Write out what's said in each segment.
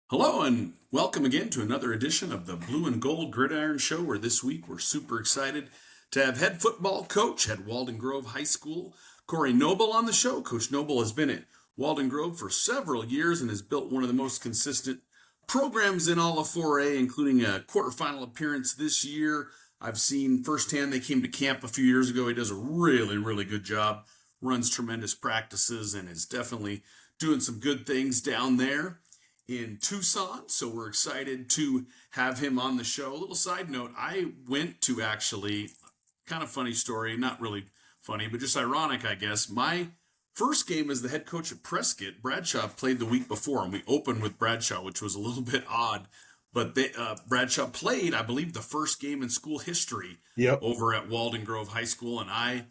Hello and welcome again to another edition of the Blue and Gold Gridiron Show, where this week we're super excited to have head football coach at Walden Grove High School, Corey Noble, on the show. Coach Noble has been at Walden Grove for several years and has built one of the most consistent programs in all of 4A, including a quarterfinal appearance this year. I've seen firsthand they came to camp a few years ago. He does a really, really good job, runs tremendous practices, and is definitely doing some good things down there in Tucson. So we're excited to have him on the show. A little side note, I went to actually, kind of funny story, not really funny, but just ironic, I guess. My first game as the head coach at Prescott, Bradshaw played the week before, and we opened with Bradshaw, which was a little bit odd. But Bradshaw played, I believe, the first game in school history Yep. over at Walden Grove High School, and I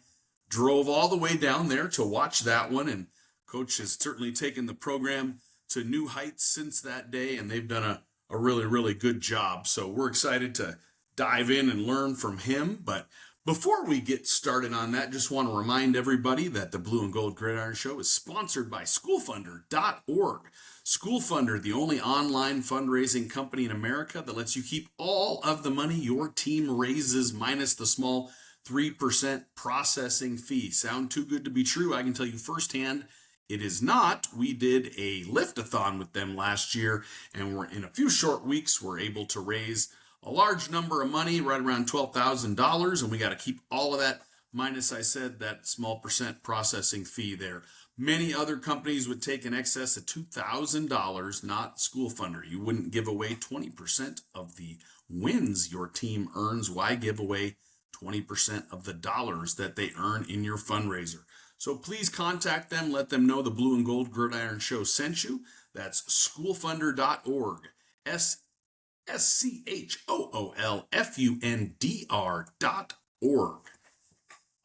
drove all the way down there to watch that one. And Coach has certainly taken the program to new heights since that day, and they've done a really, really good job. So we're excited to dive in and learn from him. But before we get started on that, just want to remind everybody that the Blue and Gold Gridiron Show is sponsored by schoolfunder.org. Schoolfunder, the only online fundraising company in America that lets you keep all of the money your team raises minus the small 3% processing fee. Sound too good to be true? I can tell you firsthand, it is not. We did a lift-a-thon with them last year, and we're in a few short weeks, we're able to raise a large number of money, right around $12,000, and we got to keep all of that, minus, I said, that small percent processing fee there. Many other companies would take in excess of $2,000, not School Funder. You wouldn't give away 20% of the wins your team earns. Why give away 20% of the dollars that they earn in your fundraiser? So please contact them. Let them know the Blue and Gold Gridiron Show sent you. That's schoolfunder.org. SCHOOLFUNDR.org.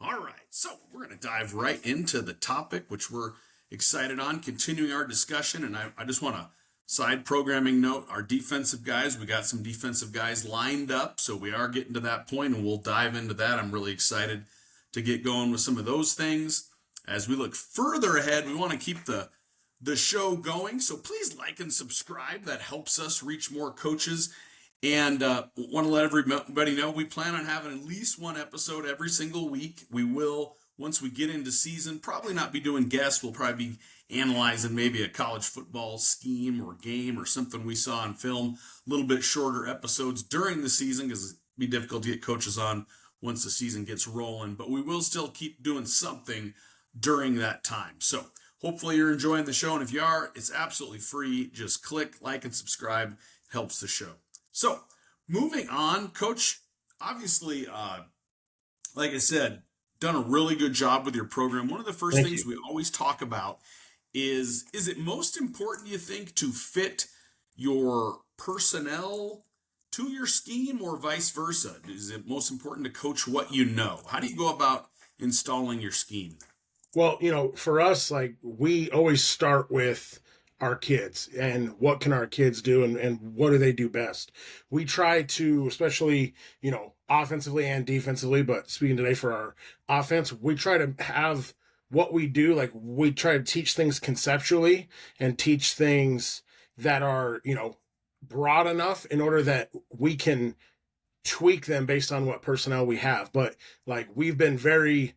All right, so we're going to dive right into the topic, which we're excited on, continuing our discussion. And I just want to side programming note our defensive guys. We got some defensive guys lined up, so we are getting to that point, and we'll dive into that. I'm really excited to get going with some of those things. As we look further ahead, we want to keep the show going. So please like and subscribe. That helps us reach more coaches. And want to let everybody know we plan on having at least one episode every single week. We will, once we get into season, probably not be doing guests. We'll probably be analyzing maybe a college football scheme or game or something we saw on film. A little bit shorter episodes during the season because it'd be difficult to get coaches on once the season gets rolling. But we will still keep doing something during that time. So hopefully you're enjoying the show. And if you are, it's absolutely free. Just click like and subscribe. Helps the show. So moving on, Coach, obviously, like I said, done a really good job with your program. One of the first Thank things you. we always talk about is it most important, you think, to fit your personnel to your scheme or vice versa? Is it most important to coach what you know? How do you go about installing your scheme? Well, for us, like we always start with our kids and what can our kids do and what do they do best. We try to, especially, offensively and defensively, but speaking today for our offense, we try to have what we do, like we try to teach things conceptually and teach things that are, broad enough in order that we can tweak them based on what personnel we have. But like we've been very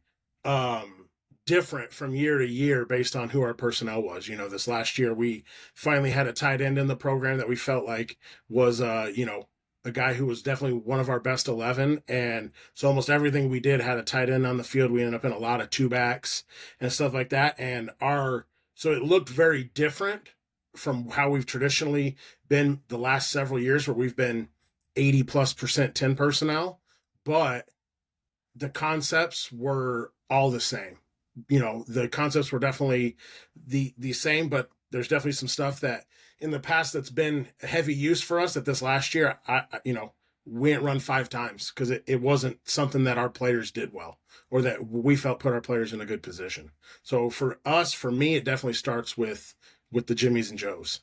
different from year to year based on who our personnel was. This last year we finally had a tight end in the program that we felt like was a guy who was definitely one of our best 11. And so almost everything we did had a tight end on the field. We ended up in a lot of two backs and stuff like that. And so it looked very different from how we've traditionally been the last several years, where we've been 80+% 10 personnel, but the concepts were all the same. The concepts were definitely the same, but there's definitely some stuff that in the past that's been heavy use for us that this last year, we didn't run 5 times because it wasn't something that our players did well or that we felt put our players in a good position. So for me, it definitely starts with the Jimmies and Joes.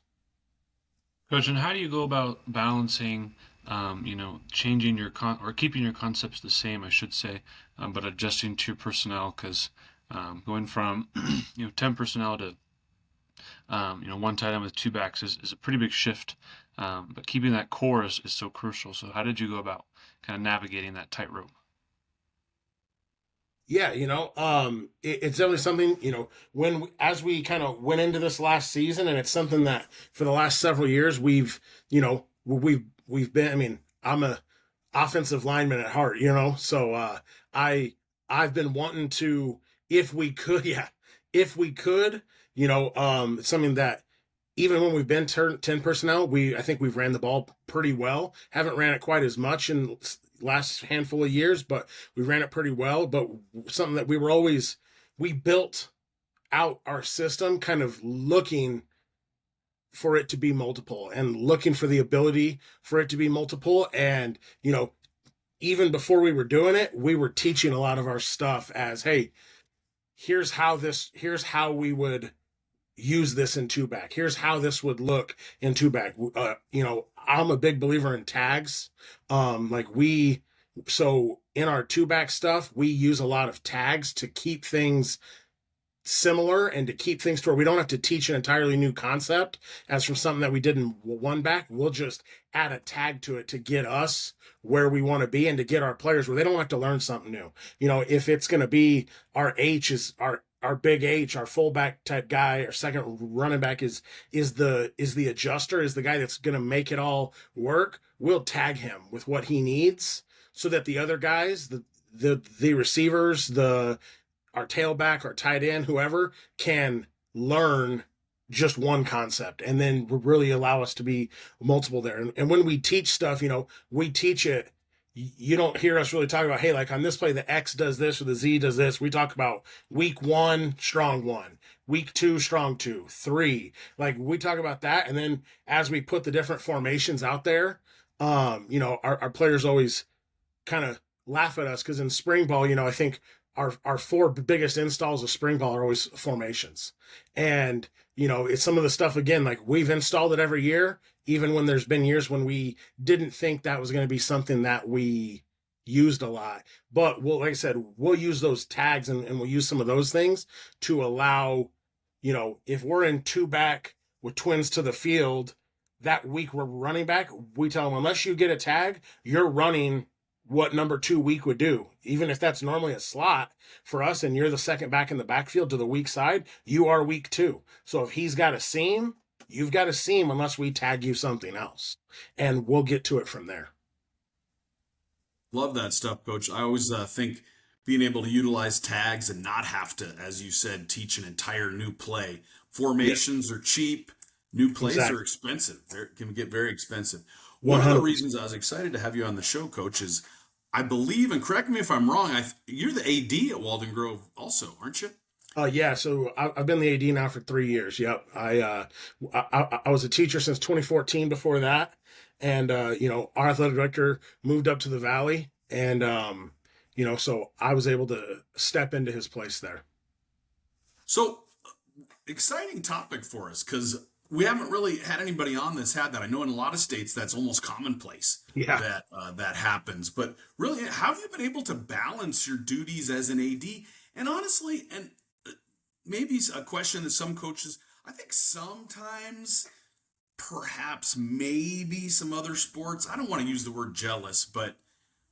Coach, and how do you go about balancing, changing your or keeping your concepts the same, I should say, but adjusting to personnel? Because going from 10 personnel to One tight end with two backs is a pretty big shift. But keeping that core is so crucial. So how did you go about kind of navigating that tightrope? Yeah, it's definitely something, as we kind of went into this last season, and it's something that for the last several years we've been, I mean, I'm a offensive lineman at heart, so I've been wanting to, if we could, yeah, if we could, it's something that even when we've been 10 personnel, I think we've ran the ball pretty well. Haven't ran it quite as much in last handful of years, but we ran it pretty well. But something that we built out our system kind of looking for it to be multiple and looking for the ability for it to be multiple. And, even before we were doing it, we were teaching a lot of our stuff as, hey, here's how we would use this in two back. Here's how this would look in two back. I'm a big believer in tags. So in our two back stuff, we use a lot of tags to keep things similar and to keep things to where we don't have to teach an entirely new concept as from something that we did in one back. We'll just add a tag to it to get us where we want to be and to get our players where they don't have to learn something new. If it's going to be our H is our big H, our fullback type guy, our second running back is the adjuster, is the guy that's going to make it all work. We'll tag him with what he needs so that the other guys, the receivers, our tailback, our tight end, whoever, can learn just one concept and then really allow us to be multiple there. And when we teach stuff, we teach it. You don't hear us really talk about, hey, like on this play, the X does this or the Z does this. We talk about week 1, strong 1, week 2, strong 2, 3. Like we talk about that. And then as we put the different formations out there, our players always kind of laugh at us because in spring ball, I think our 4 biggest installs of spring ball are always formations. And, it's some of the stuff, again, like we've installed it every year, even when there's been years when we didn't think that was going to be something that we used a lot. But like I said, we'll use those tags and we'll use some of those things to allow, if we're in two back with twins to the field, that week we're running back, we tell them, unless you get a tag, you're running what number 2 week would do. Even if that's normally a slot for us and you're the second back in the backfield to the weak side, you are week 2. So if he's got a seam, you've got a seam unless we tag you something else. And we'll get to it from there. Love that stuff, Coach. I always think being able to utilize tags and not have to, as you said, teach an entire new play. Formations are cheap. New plays Exactly. are expensive. They can get very expensive. One of the 100%. reasons I was excited to have you on the show, Coach, is I believe, and correct me if I'm wrong, you're the AD at Walden Grove also, aren't you? Yeah, so I've been the AD now for 3 years. Yep. I was a teacher since 2014 before that. And, our athletic director moved up to the Valley. And, so I was able to step into his place there. So exciting topic for us because we haven't really had anybody on that's had that. I know in a lot of states that's almost commonplace Yeah. that happens. But really, how have you been able to balance your duties as an AD? And honestly, and maybe a question that some coaches, I think sometimes, perhaps, maybe some other sports. I don't want to use the word jealous, but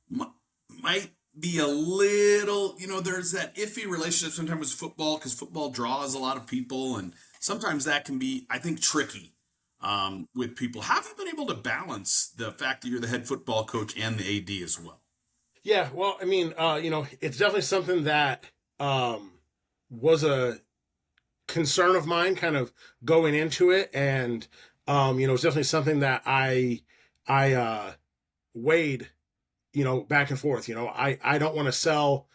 might be a little, there's that iffy relationship sometimes with football because football draws a lot of people, and sometimes that can be, I think, tricky with people. How have you been able to balance the fact that you're the head football coach and the AD as well? Yeah. Well, I mean, it's definitely something that was a concern of mine kind of going into it. And, it's definitely something that I weighed, back and forth. I don't want to sell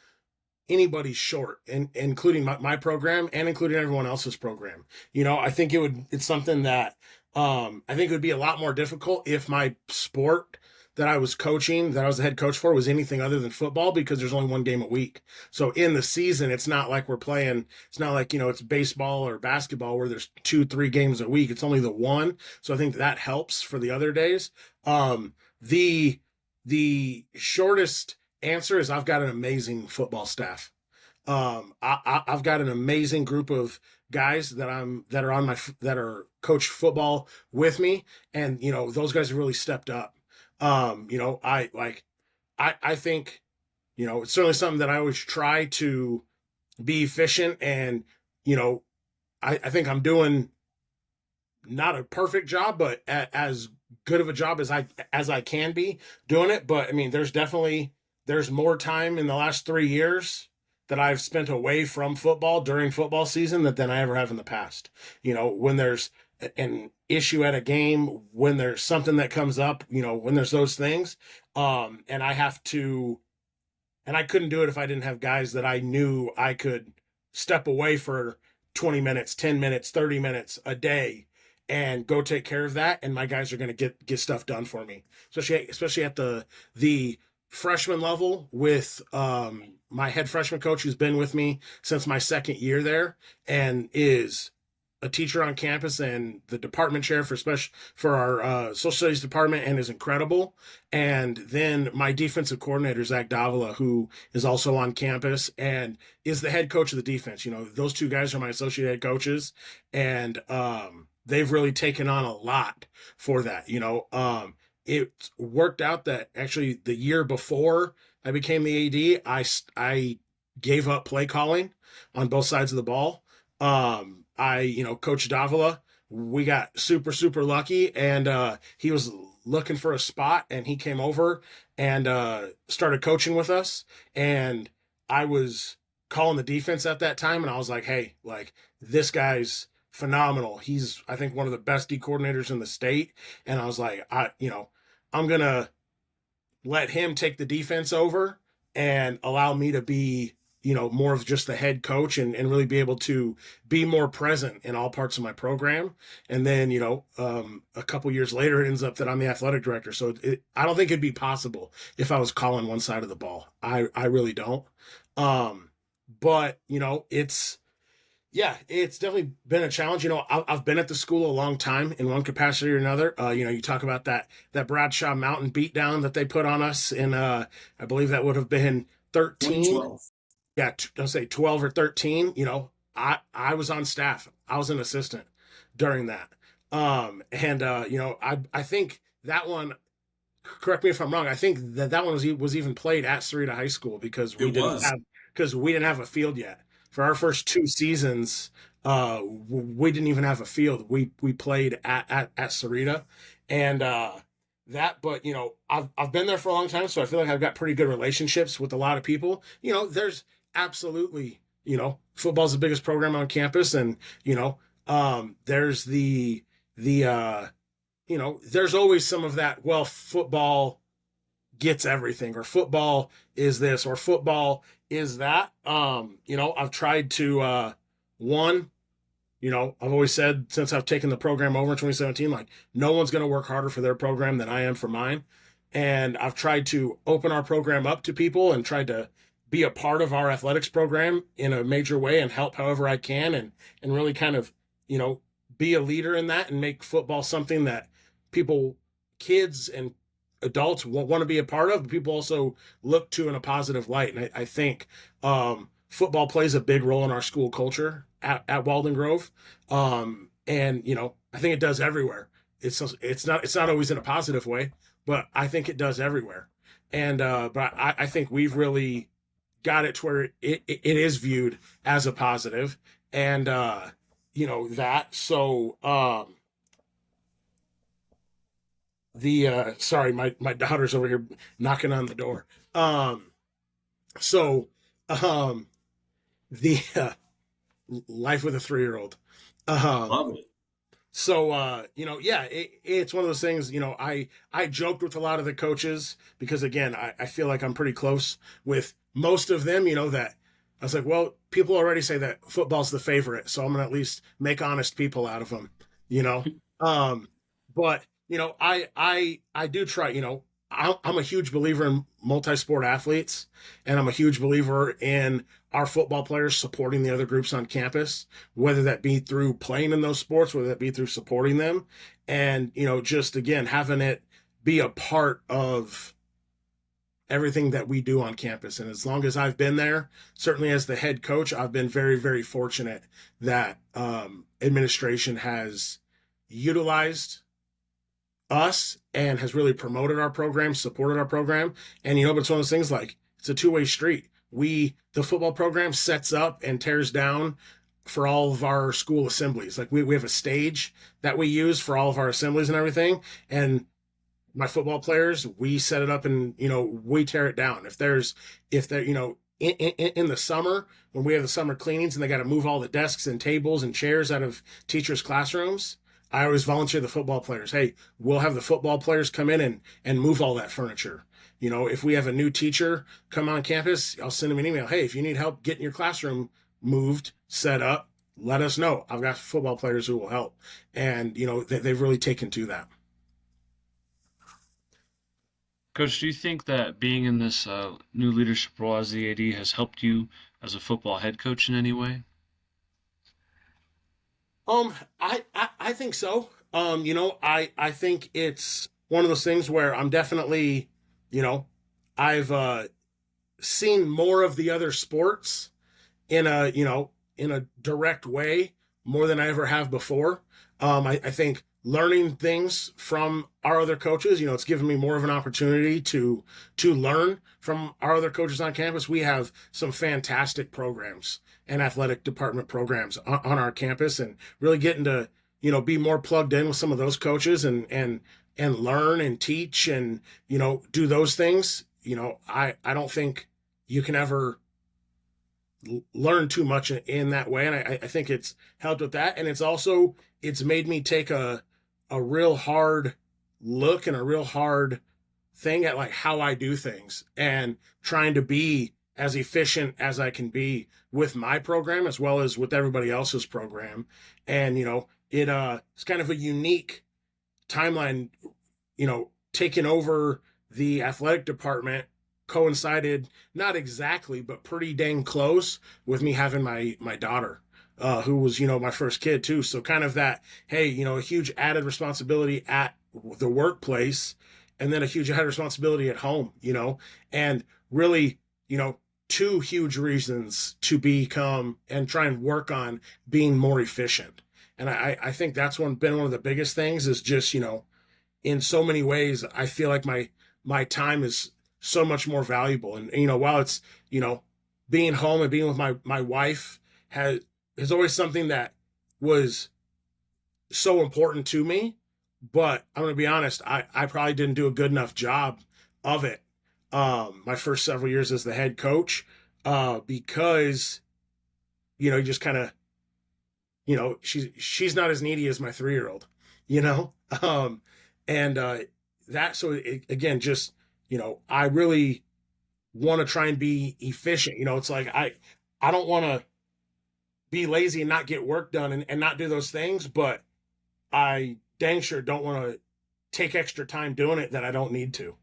anybody short, and including my program and including everyone else's program. I think it's something that I think it would be a lot more difficult if my sport that I was coaching, that I was the head coach for, was anything other than football, because there's only one game a week. So in the season, it's not like it's not like, it's baseball or basketball where there's 2-3 games a week. It's only the one. So I think that helps for the other days. The shortest answer is I've got an amazing football staff. I've got an amazing group of guys that are coach football with me, and those guys have really stepped up. I think it's certainly something that I always try to be efficient, and you know I think I'm doing not a perfect job, but as good of a job as I can be doing it. But I mean, there's more time in the last 3 years that I've spent away from football during football season than I ever have in the past. When there's an issue at a game, when there's something that comes up, when there's those things, and I couldn't do it if I didn't have guys that I knew I could step away for 20 minutes, 10 minutes, 30 minutes a day and go take care of that. And my guys are going to get stuff done for me, especially at the freshman level with my head freshman coach, who's been with me since my second year there and is a teacher on campus and the department chair for our social studies department, and is incredible. And then my defensive coordinator, Zach Davila, who is also on campus and is the head coach of the defense. Those two guys are my associate head coaches, and they've really taken on a lot for that. It worked out that actually the year before I became the AD, I gave up play calling on both sides of the ball. Coach Davila, we got super, super lucky, and he was looking for a spot, and he came over and started coaching with us. And I was calling the defense at that time, and I was like, hey, like, this guy's phenomenal. He's, I think, one of the best D coordinators in the state. And I was like, I'm going to let him take the defense over and allow me to be more of just the head coach and really be able to be more present in all parts of my program. And then, a couple years later, it ends up that I'm the athletic director. So I don't think it'd be possible if I was calling one side of the ball. I really don't. But it's definitely been a challenge. I've been at the school a long time in one capacity or another. You talk about that Bradshaw Mountain beatdown that they put on us in, I believe that would have been 13. 2012. Yeah, I'll say 12 or 13. I was on staff. I was an assistant during that. I think that one, correct me if I'm wrong, I think that one was even played at Sarita High School because we didn't have a field yet. For our first 2 seasons, we didn't even have a field. We played at Sarita, and but I've been there for a long time, so I feel like I've got pretty good relationships with a lot of people. There's absolutely, football's the biggest program on campus, and there's there's always some of that. Well, football gets everything, or football is this, or football is that. I've tried to I've always said since I've taken the program over in 2017, like, no one's going to work harder for their program than I am for mine. And I've tried to open our program up to people and tried to be a part of our athletics program in a major way and help however I can, and really kind of, be a leader in that and make football something that kids and adults want to be a part of, but people also look to in a positive light. And I think football plays a big role in our school culture at Walden Grove. And I think it does everywhere. It's not always in a positive way, but I think it does everywhere. And but I think we've really got it to where it is viewed as a positive, and that. So sorry, my daughter's over here knocking on the door. The life with a 3-year-old. Love it. So, it's one of those things, I joked with a lot of the coaches because, again, I feel like I'm pretty close with most of them, that I was like, well, people already say that football's the favorite, so I'm going to at least make honest people out of them, but, I do try, I'm a huge believer in multi-sport athletes, and I'm a huge believer in our football players supporting the other groups on campus, whether that be through playing in those sports, whether that be through supporting them. And, just, again, having it be a part of everything that we do on campus. And as long as I've been there, certainly as the head coach, I've been very, very fortunate that administration has utilized us and has really promoted our program, supported our program. And, but it's one of those things like it's a two-way street. The football program sets up and tears down for all of our school assemblies. Like we have a stage that we use for all of our assemblies and everything. And my football players, we set it up and, we tear it down. If they're, in the summer, when we have the summer cleanings and they got to move all the desks and tables and chairs out of teachers' classrooms, I always volunteer the football players. Hey, we'll have the football players come in and move all that furniture. If we have a new teacher come on campus, I'll send them an email. Hey, if you need help getting your classroom moved, set up, let us know. I've got football players who will help. And, they've really taken to that. Coach, do you think that being in this new leadership role as the AD has helped you as a football head coach in any way? I think so. I think it's one of those things where I'm definitely, I've seen more of the other sports in a direct way more than I ever have before. I think learning things from our other coaches, it's given me more of an opportunity to learn from our other coaches on campus. We have some fantastic programs and athletic department programs on our campus, and really getting to, be more plugged in with some of those coaches and learn and teach and, do those things. I don't think you can ever learn too much in that way. And I think it's helped with that. And it's made me take a real hard look and a real hard thing at like how I do things and trying to be as efficient as I can be with my program as well as with everybody else's program. And, it's kind of a unique timeline, taking over the athletic department coincided, not exactly, but pretty dang close with me having my daughter, who was, my first kid too. So kind of that, hey, a huge added responsibility at the workplace and then a huge added responsibility at home, and really, two huge reasons to become and try and work on being more efficient. And I think that's been one of the biggest things is just, in so many ways, I feel like my time is so much more valuable. And, while it's, being home and being with my wife is always something that was so important to me, but I'm going to be honest, I probably didn't do a good enough job of it. My first several years as the head coach, because, you just kind of, she's not as needy as my 3-year-old, again, just, I really want to try and be efficient. It's like, I don't want to be lazy and not get work done and not do those things, but I dang sure don't want to take extra time doing it that I don't need to,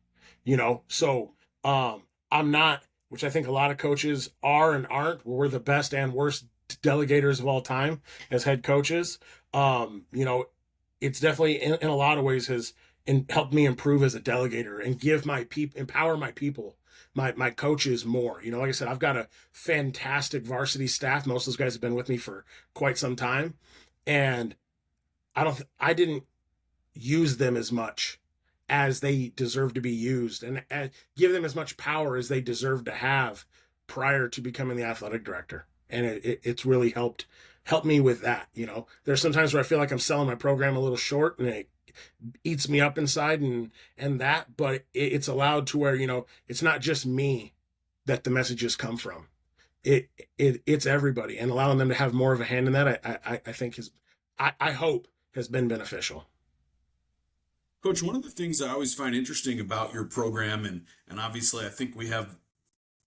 so, I'm not, which I think a lot of coaches are and aren't. We're the best and worst delegators of all time as head coaches. It's definitely in a lot of ways has helped me improve as a delegator and give empower my people, my coaches more. Like I said, I've got a fantastic varsity staff. Most of those guys have been with me for quite some time, and I didn't use them as much as they deserve to be used and give them as much power as they deserve to have prior to becoming the athletic director. And it's really helped me with that. There's sometimes where I feel like I'm selling my program a little short and it eats me up inside and that, but it's allowed to where, it's not just me that the messages come from. It's everybody, and allowing them to have more of a hand in that, I think I hope has been beneficial. Coach, one of the things I always find interesting about your program, and obviously I think we have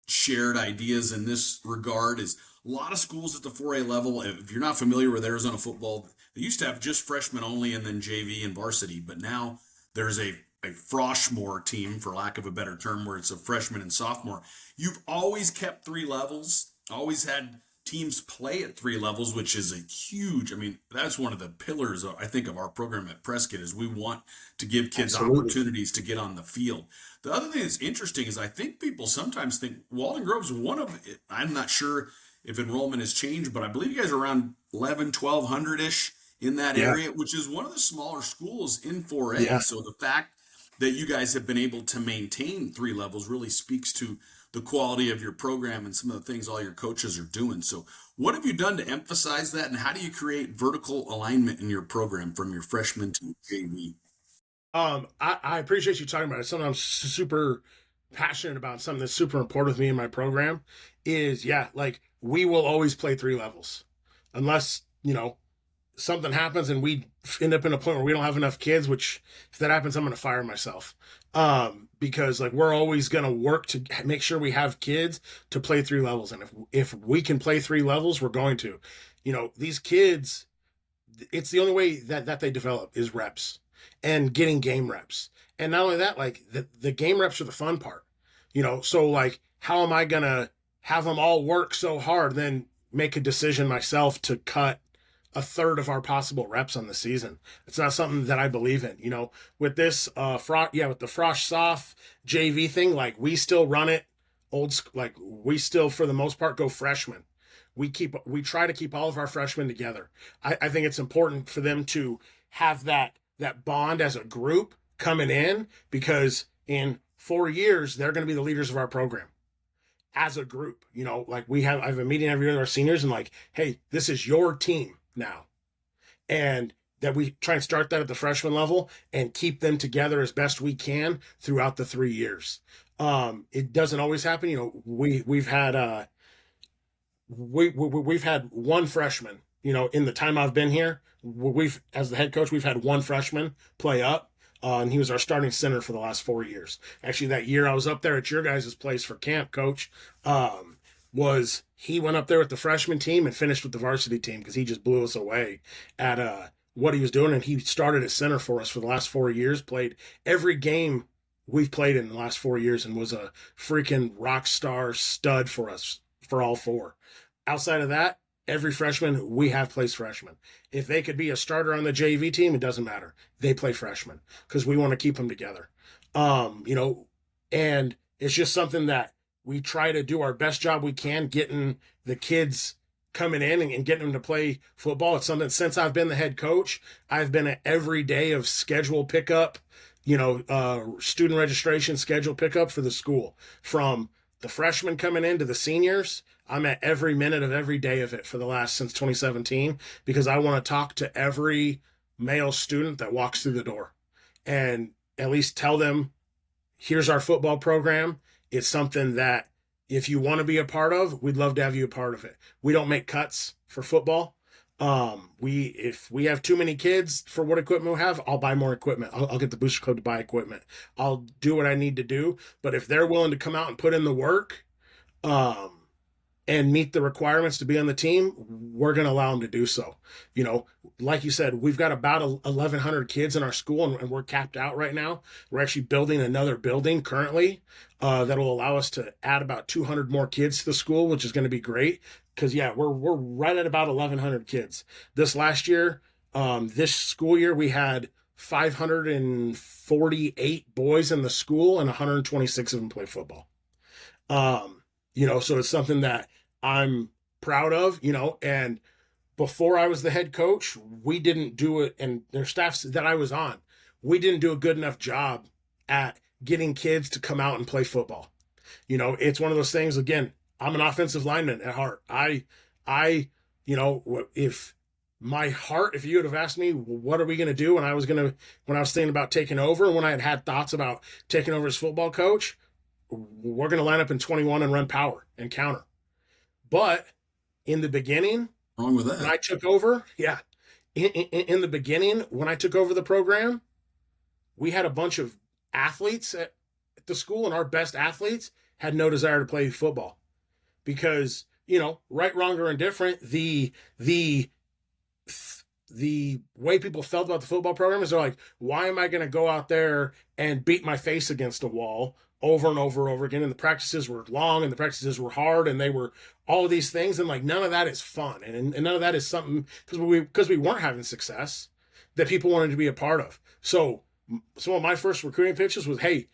shared ideas in this regard, is a lot of schools at the 4A level, if you're not familiar with Arizona football, they used to have just freshmen only and then JV and varsity, but now there's a Froshmore team, for lack of a better term, where it's a freshman and sophomore. You've always kept 3 levels, always had teams play at three levels, which is a huge, I mean, that's one of the pillars, I think, of our program at Prescott is we want to give kids Absolutely. opportunities to get on the field. The other thing that's interesting is I think people sometimes think Walden Grove's one of, I'm not sure if enrollment has changed, but I believe you guys are around 11, 1200-ish in that Yeah. area, which is one of the smaller schools in 4A. Yeah. So the fact that you guys have been able to maintain three levels really speaks to the quality of your program and some of the things all your coaches are doing. So what have you done to emphasize that, and how do you create vertical alignment in your program from your freshman to JV? I appreciate you talking about it. Something I'm super passionate about, something that's super important with me in my program is, yeah, like we will always play three levels unless, something happens and we end up in a point where we don't have enough kids, which if that happens, I'm going to fire myself. Because like we're always going to work to make sure we have kids to play three levels. And if we can play three levels, we're going to, these kids, it's the only way that they develop is reps and getting game reps. And not only that, like the game reps are the fun part, so like, how am I going to have them all work so hard, then make a decision myself to cut a third of our possible reps on the season? It's not something that I believe in, with this, with the Frosh Soft JV thing, like we still run it old school. Like we still, for the most part, go freshmen. We try to keep all of our freshmen together. I think it's important for them to have that bond as a group coming in, because in 4 years, they're going to be the leaders of our program as a group. Like I have a meeting every year with our seniors and like, hey, this is your team now. And that we try and start that at the freshman level and keep them together as best we can throughout the 3 years. It doesn't always happen. We've had we've had one freshman, in the time I've been here, as the head coach, we've had one freshman play up. And he was our starting center for the last 4 years. Actually, that year I was up there at your guys' place for camp, coach, he went up there with the freshman team and finished with the varsity team because he just blew us away at what he was doing. And he started at center for us for the last 4 years, played every game we've played in the last 4 years, and was a freaking rock star stud for us for all four. Outside of that, every freshman we have plays freshman. If they could be a starter on the JV team, it doesn't matter. They play freshman because we want to keep them together. And it's just something that we try to do our best job we can getting the kids coming in and getting them to play football. It's something, since I've been the head coach, I've been at every day of schedule pickup, student registration schedule pickup for the school, from the freshmen coming in to the seniors. I'm at every minute of every day of it since 2017, because I want to talk to every male student that walks through the door and at least tell them, here's our football program. It's something that if you want to be a part of, we'd love to have you a part of it. We don't make cuts for football. If we have too many kids for what equipment we have, I'll buy more equipment. I'll get the Booster Club to buy equipment. I'll do what I need to do. But if they're willing to come out and put in the work, and meet the requirements to be on the team, we're going to allow them to do so. Like you said, we've got about 1,100 kids in our school, and we're capped out right now. We're actually building another building currently that'll allow us to add about 200 more kids to the school, which is going to be great. Because, yeah, we're right at about 1,100 kids. This last year, this school year, we had 548 boys in the school, and 126 of them play football. So it's something that I'm proud of, and before I was the head coach, we didn't do it. And their staffs that I was on, we didn't do a good enough job at getting kids to come out and play football. It's one of those things, again, I'm an offensive lineman at heart. If you would have asked me, what are we going to do when I was thinking about taking over, and when I had thoughts about taking over as football coach, we're going to line up in 21 and run power and counter. But in the beginning, Wrong with that? when I took over, in the beginning, when I took over the program, we had a bunch of athletes at the school, and our best athletes had no desire to play football because, right, wrong, or indifferent, the way people felt about the football program is they're like, why am I going to go out there and beat my face against a wall over and over and over again. And the practices were long and the practices were hard and they were all of these things. And like none of that is fun. And none of that is something because we weren't having success that people wanted to be a part of. So some of my first recruiting pitches was, hey,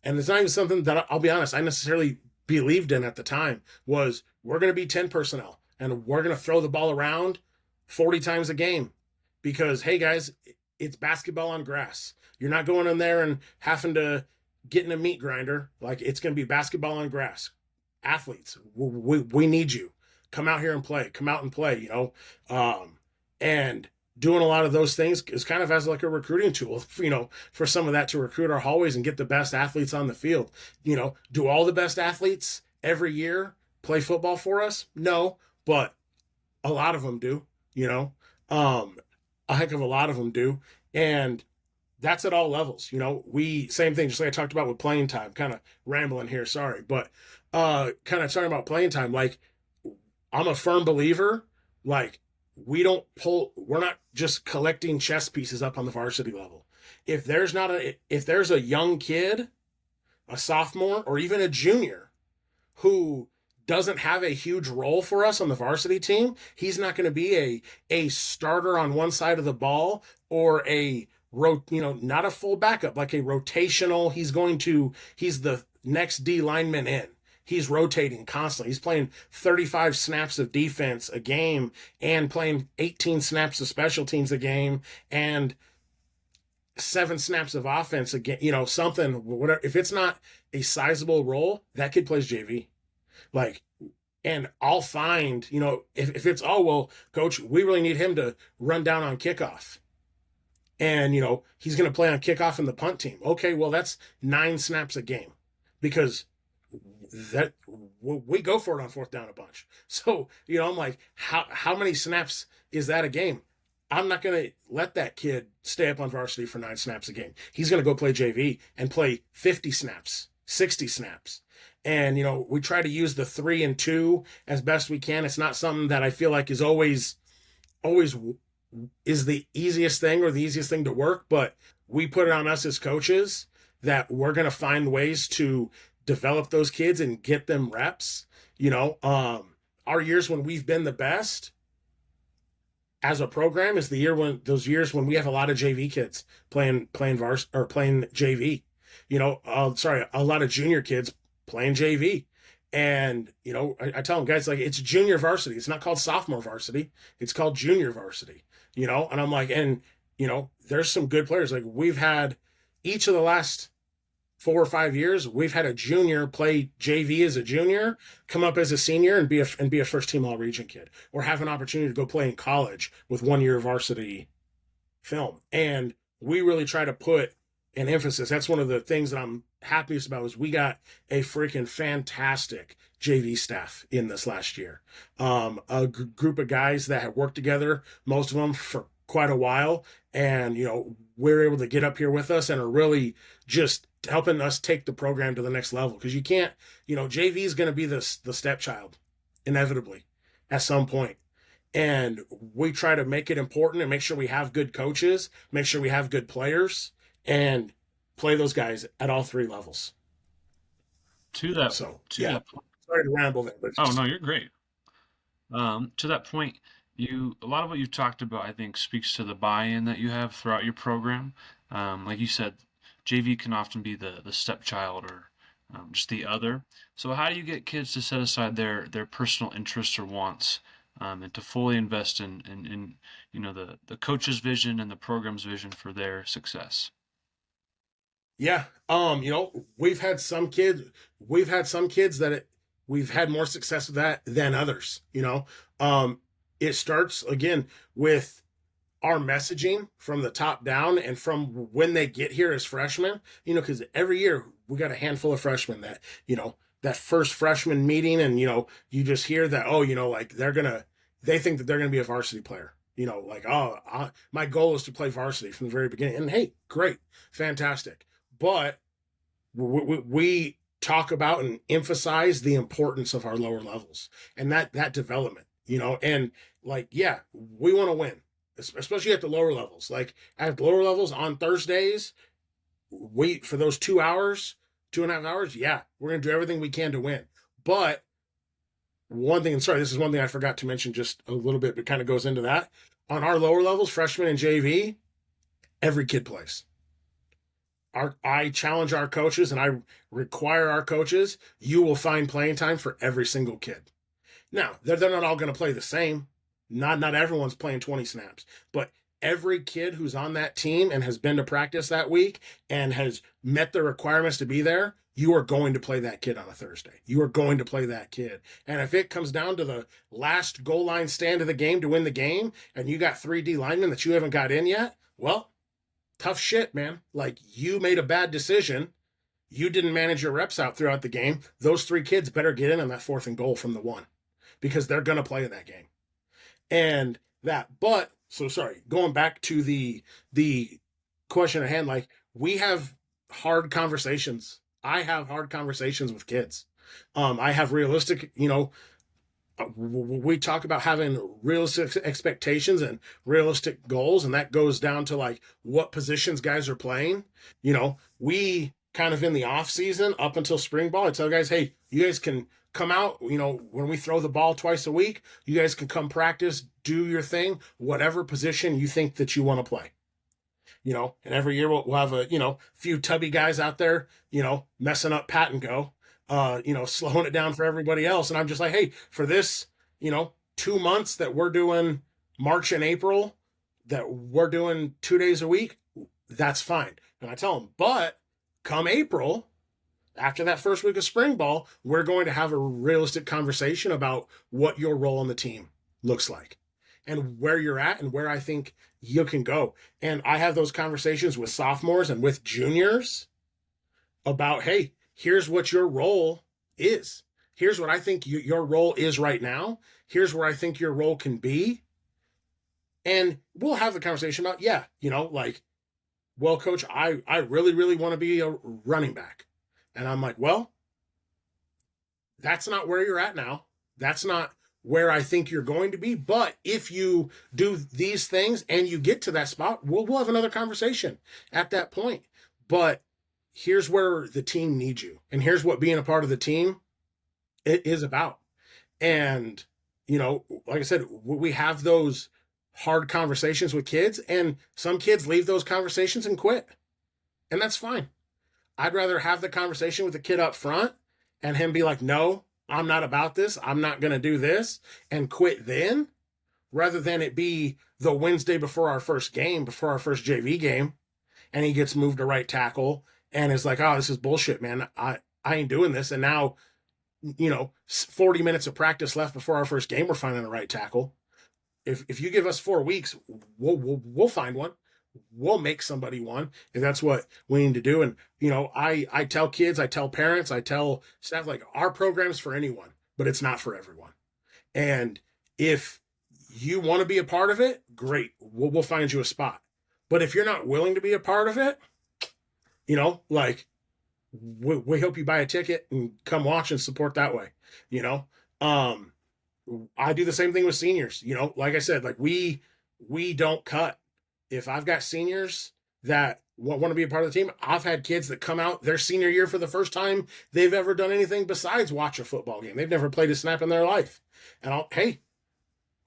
and it's not even something that I'll be honest, I necessarily believed in at the time, was we're going to be 10 personnel and we're going to throw the ball around 40 times a game because, hey guys, it's basketball on grass. You're not going in there and having to get in a meat grinder. Like it's going to be basketball on grass. Athletes, we need you. Come out here and play. Come out and play, and doing a lot of those things is kind of as like a recruiting tool, for some of that to recruit our hallways and get the best athletes on the field. Do all the best athletes every year play football for us? No, but a lot of them do, a heck of a lot of them do. And that's at all levels. Same thing, just like I talked about with playing time, kind of rambling here. Sorry. But kind of talking about playing time, like I'm a firm believer, like we're not just collecting chess pieces up on the varsity level. If there's a young kid, a sophomore or even a junior who doesn't have a huge role for us on the varsity team, he's not going to be a starter on one side of the ball or not a full backup, like a rotational. He's the next D lineman in. He's rotating constantly. He's playing 35 snaps of defense a game and playing 18 snaps of special teams a game and 7 snaps of offense again, something, whatever. If it's not a sizable role, that kid plays JV. And I'll find, if it's, oh, well, coach, we really need him to run down on kickoff. And, he's going to play on kickoff in the punt team. Okay, well, that's 9 snaps a game because that we go for it on 4th down a bunch. So, I'm like, how many snaps is that a game? I'm not going to let that kid stay up on varsity for 9 snaps a game. He's going to go play JV and play 50 snaps, 60 snaps. And, we try to use the 3 and 2 as best we can. It's not something that I feel like is always is the easiest thing or the easiest thing to work, but we put it on us as coaches that we're going to find ways to develop those kids and get them reps. Our years when we've been the best as a program is those years when we have a lot of JV kids playing JV, a lot of junior kids playing JV. And, I tell them guys, like, it's junior varsity. It's not called sophomore varsity. It's called junior varsity, and I'm like, and, there's some good players. Like we've had each of the last 4 or 5 years, we've had a junior play JV as a junior, come up as a senior and be a first team all region kid, or have an opportunity to go play in college with 1 year of varsity film. And we really try to put an emphasis. That's one of the things that I'm happiest about is we got a freaking fantastic JV staff in this last year. A group of guys that have worked together, most of them for quite a while. And, we're able to get up here with us and are really just helping us take the program to the next level. Because you can't, JV is going to be the stepchild inevitably at some point. And we try to make it important and make sure we have good coaches, make sure we have good players, and play those guys at all 3 levels. That point. Sorry to ramble there, but oh no, you're great. To that point, a lot of what you've talked about, I think, speaks to the buy-in that you have throughout your program. Like you said, JV can often be the stepchild or just the other. So how do you get kids to set aside their personal interests or wants and to fully invest in the coach's vision and the program's vision for their success? Yeah. We've had some kids that we've had more success with that than others, it starts again with our messaging from the top down and from when they get here as freshmen, because every year we got a handful of freshmen that, that first freshman meeting and, you just hear that, like they think that they're going to be a varsity player, my goal is to play varsity from the very beginning. And hey, great, fantastic. But we talk about and emphasize the importance of our lower levels and that development, and we want to win, especially at the lower levels. Like at the lower levels on Thursdays, for those 2 hours, 2.5 hours? Yeah, we're going to do everything we can to win. But one thing, and sorry, this is one thing I forgot to mention just a little bit, but kind of goes into that. On our lower levels, freshman and JV, every kid plays. I challenge our coaches and I require our coaches, you will find playing time for every single kid. Now, they're not all going to play the same. Not everyone's playing 20 snaps, but every kid who's on that team and has been to practice that week and has met the requirements to be there, you are going to play that kid on a Thursday. You are going to play that kid. And if it comes down to the last goal line stand of the game to win the game, and you got 3D linemen that you haven't got in yet, well, tough shit, man. Like, you made a bad decision. You didn't manage your reps out throughout the game. Those 3 kids better get in on that 4th and goal from the 1 because they're going to play in that game. And that, but, so sorry, going back to the question at hand, like, we have hard conversations. I have hard conversations with kids. I have realistic, we talk about having realistic expectations and realistic goals, and that goes down to like what positions guys are playing. We kind of in the off season up until spring ball, I tell guys, hey, you guys can come out, when we throw the ball twice a week, you guys can come practice, do your thing, whatever position you think that you want to play. And every year we'll have a, few tubby guys out there, messing up pat and go, slowing it down for everybody else. And I'm just like, hey, for this, 2 months that we're doing March and April, that we're doing 2 days a week, that's fine. And I tell them, but come April, after that first week of spring ball, we're going to have a realistic conversation about what your role on the team looks like and where you're at and where I think you can go. And I have those conversations with sophomores and with juniors about, hey, here's what your role is. Here's what I think your role is right now. Here's where I think your role can be. And we'll have the conversation about, well, coach, I really, really want to be a running back. And I'm like, well, that's not where you're at now. That's not where I think you're going to be. But if you do these things and you get to that spot, we'll have another conversation at that point. But here's where the team needs you. And here's what being a part of the team is about. And, like I said, we have those hard conversations with kids, and some kids leave those conversations and quit. And that's fine. I'd rather have the conversation with the kid up front and him be like, no, I'm not about this. I'm not going to do this, and quit then, rather than it be the Wednesday before our first game, before our first JV game, and he gets moved to right tackle and is like, oh, this is bullshit, man. I ain't doing this. And now, 40 minutes of practice left before our first game, we're finding a right tackle. If you give us 4 weeks, we'll find one. We'll make somebody one if that's what we need to do. And, I tell kids, I tell parents, I tell staff, like, our program's for anyone, but it's not for everyone. And if you want to be a part of it, great. We'll find you a spot. But if you're not willing to be a part of it, we hope you buy a ticket and come watch and support that way. I do the same thing with seniors. Like I said, like we don't cut. If I've got seniors that want to be a part of the team, I've had kids that come out their senior year for the first time they've ever done anything besides watch a football game. They've never played a snap in their life. And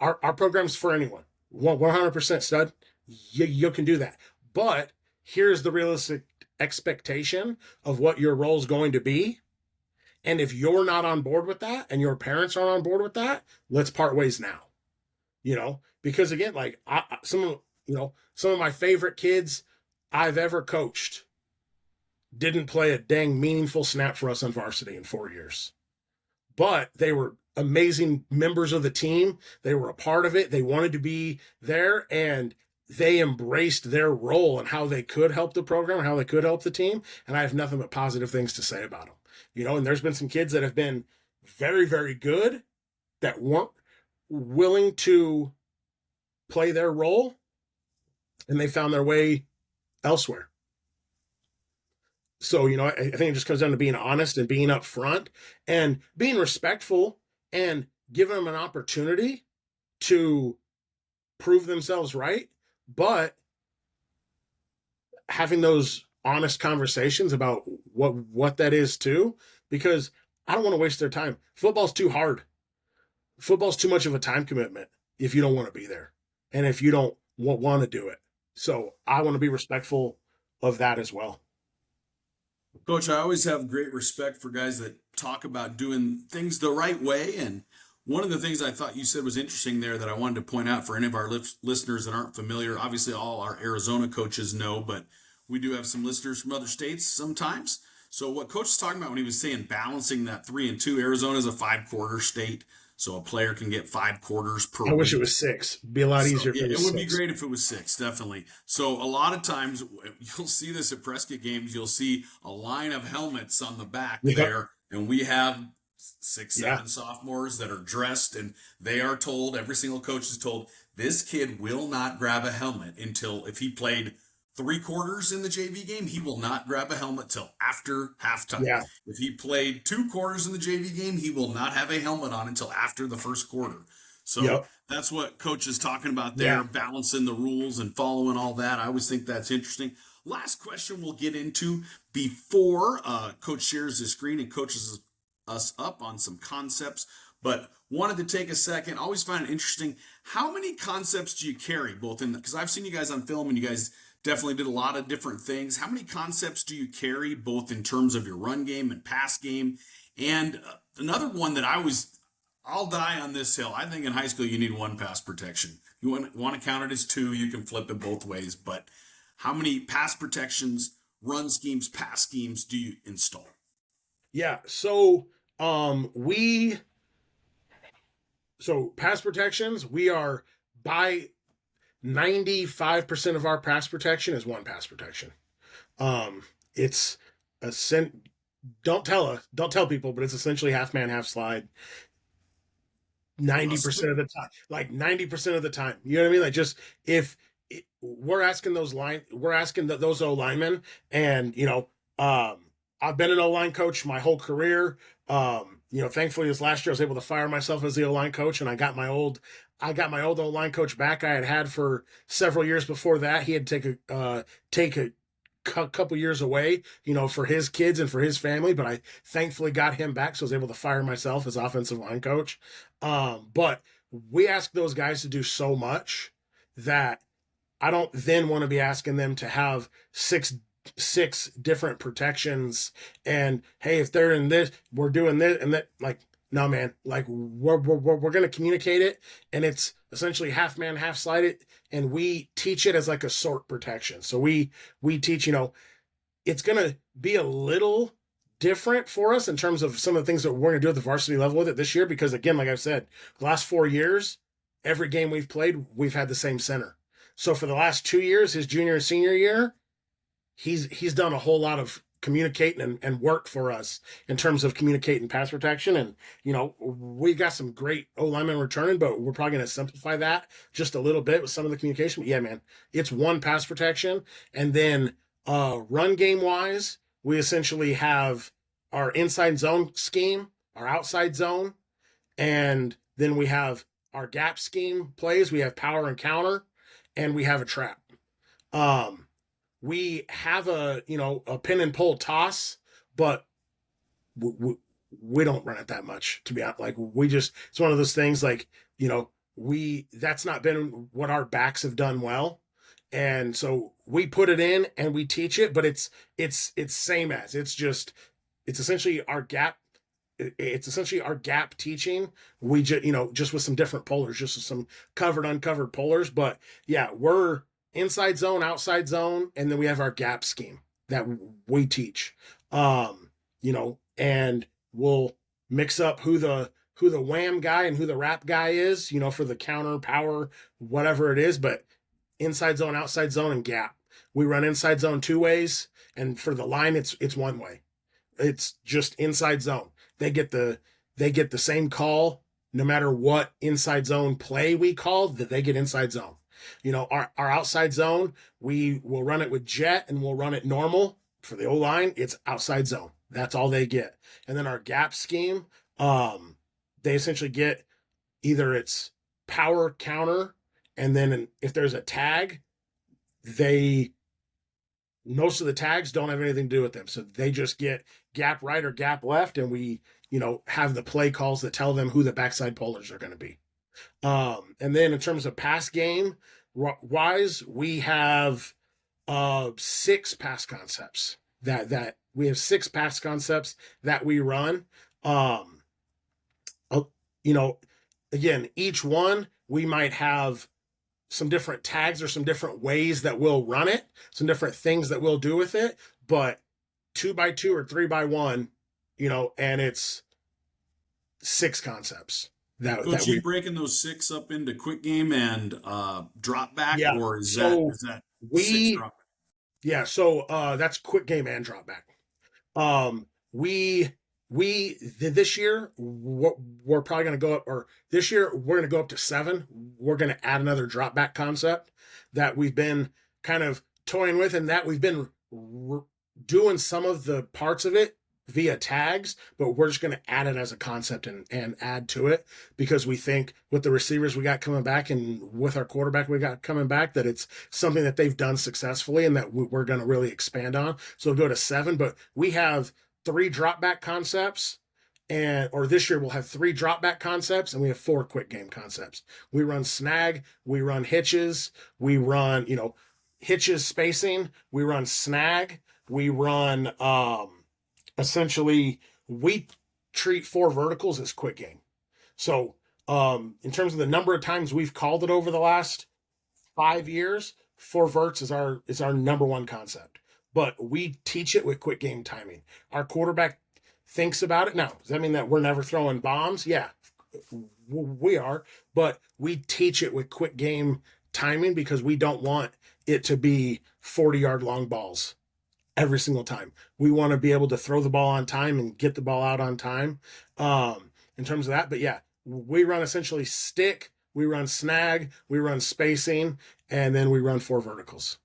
our program's for anyone. 100% stud. You can do that. But here's the realistic expectation of what your role is going to be. And if you're not on board with that and your parents aren't on board with that, let's part ways now. Because again, like some of my favorite kids I've ever coached didn't play a dang meaningful snap for us on varsity in 4 years. But they were amazing members of the team. They were a part of it. They wanted to be there, and they embraced their role and how they could help the program and how they could help the team. And I have nothing but positive things to say about them. And there's been some kids that have been very, very good that weren't willing to play their role, and they found their way elsewhere. So, I think it just comes down to being honest and being upfront and being respectful and giving them an opportunity to prove themselves right, but having those honest conversations about what that is too, because I don't want to waste their time. Football's too hard. Football's too much of a time commitment if you don't want to be there and if you don't want to do it. So I want to be respectful of that as well. Coach, I always have great respect for guys that talk about doing things the right way. And one of the things I thought you said was interesting there that I wanted to point out for any of our listeners that aren't familiar, obviously all our Arizona coaches know, but we do have some listeners from other states sometimes. So what Coach was talking about when he was saying balancing that 3-2, Arizona is a 5-quarter state. So a player can get 5 quarters per I wish it week. was 6. It'd be a lot So easier if yeah, it it was would be 6. great if it was 6, definitely. So a lot of times you'll see this at Prescott games. You'll see a line of helmets on the back Yep. there, and we have 6, 7 Yeah. sophomores that are dressed, and they are told, every single coach is told, this kid will not grab a helmet until, if he played 3 quarters in the JV game, he will not grab a helmet till after halftime. Yeah. If he played 2 quarters in the JV game, he will not have a helmet on until after the first quarter. So Yep. that's what Coach is talking about there, Yeah. balancing the rules and following all that. I always think that's interesting. Last question we'll get into before Coach shares his screen and coaches us up on some concepts, but wanted to take a second. Always find it interesting. How many concepts do you carry both in, because I've seen you guys on film and you guys definitely did a lot of different things. How many concepts do you carry both in terms of your run game and pass game? And another one that I'll die on this hill. I think in high school you need 1 pass protection. You want to count it as 2. You can flip it both ways. But how many pass protections, run schemes, pass schemes do you install? Yeah. So pass protections, we are by 95% of our pass protection is 1 pass protection. It's don't tell people, but it's essentially half man, half slide. 90% of the time, like 90% of the time, you know what I mean? Like, just if we're asking those O linemen, and I've been an O line coach my whole career. Thankfully this last year I was able to fire myself as the O line coach, and I got my old O line coach back I had for several years before that. He had to take a couple years away, for his kids and for his family, but I thankfully got him back, so I was able to fire myself as offensive line coach. But we ask those guys to do so much that I don't then want to be asking them to have six different protections, and hey, if they're in this, we're doing this and that. Like, no, man, like we're going to communicate it, and it's essentially half man, half slide it, and we teach it as like a sort protection. So we teach, it's going to be a little different for us in terms of some of the things that we're going to do at the varsity level with it this year, because again, like I've said, the last 4 years, every game we've played, we've had the same center. So for the last 2 years, his junior and senior year, he's done a whole lot of communicating and work for us in terms of communicating pass protection. And, we got some great O linemen returning, but we're probably going to simplify that just a little bit with some of the communication. But yeah, man, it's 1 pass protection. And then run game wise, we essentially have our inside zone scheme, our outside zone, and then we have our gap scheme plays. We have power and counter, and we have a trap. We have a pin and pull toss, but we don't run it that much, to be honest. Like, it's one of those things, like, that's not been what our backs have done well. And so we put it in and we teach it, but it's same as, it's essentially our gap. It's essentially our gap teaching. We just with some different pullers, just with some covered, uncovered pullers. But yeah, we're inside zone, outside zone, and then we have our gap scheme that we teach. And we'll mix up who the wham guy and who the wrap guy is, for the counter, power, whatever it is. But inside zone, outside zone, and gap. We run inside zone 2 ways, and for the line, it's 1 way. It's just inside zone. They get the same call no matter what inside zone play we call, that they get inside zone. Our outside zone, we will run it with jet and we'll run it normal. For the O-line, it's outside zone. That's all they get. And then our gap scheme, they essentially get either it's power, counter, and then if there's a tag, they most of the tags don't have anything to do with them. So they just get gap right or gap left, and we, have the play calls that tell them who the backside pullers are going to be. And then in terms of pass game wise, we have 6 pass concepts that we have 6 pass concepts that we run. Um, you know, again, each one we might have some different tags or some different ways that we'll run it, some different things that we'll do with it, but 2x2 or 3x1, and it's 6 concepts Coach, that you we, breaking those 6 up into quick game and drop back, yeah. or is that So is that 6 we, drop back? yeah, so that's quick game and drop back. Um, we this year we're probably going to go up, or this year we're going to go up to 7. We're going to add another drop back concept that we've been kind of toying with, and that we've been doing some of the parts of it via tags, but we're just going to add it as a concept and add to it, because we think with the receivers we got coming back and with our quarterback we got coming back that it's something that they've done successfully and that we're going to really expand on. So we'll go to 7, but we have 3 drop back concepts, or this year we'll have 3 drop back concepts, and we have 4 quick game concepts. We run snag, we run hitches, we run, hitches spacing, we run snag, we run essentially we treat 4 verticals as quick game. So in terms of the number of times we've called it over the last 5 years, 4 verts is our number one concept. But we teach it with quick game timing. Our quarterback thinks about it. Now, does that mean that we're never throwing bombs? Yeah, we are. But we teach it with quick game timing because we don't want it to be 40-yard long balls every single time. We want to be able to throw the ball on time and get the ball out on time in terms of that. But yeah, we run essentially stick, we run snag, we run spacing, and then we run 4 verticals.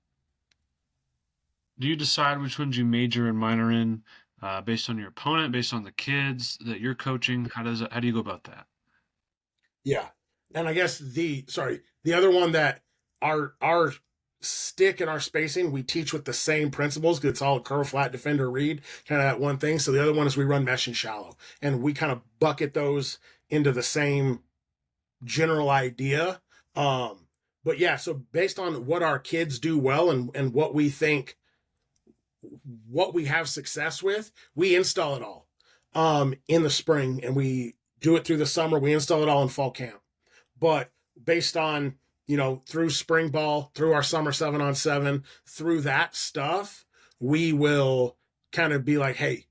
Do you decide which ones you major and minor in based on your opponent, based on the kids that you're coaching? How do you go about that? Yeah. And I guess the other one that our stick and our spacing, we teach with the same principles because it's all curl, flat, defender, read, kind of that one thing. So the other one is we run mesh and shallow, and we kind of bucket those into the same general idea. But yeah, so based on what our kids do well and what we think, what we have success with, we install it all in the spring, and we do it through the summer. We install it all in fall camp. But based on, through spring ball, through our summer 7-on-7, through that stuff, we will kind of be like, hey,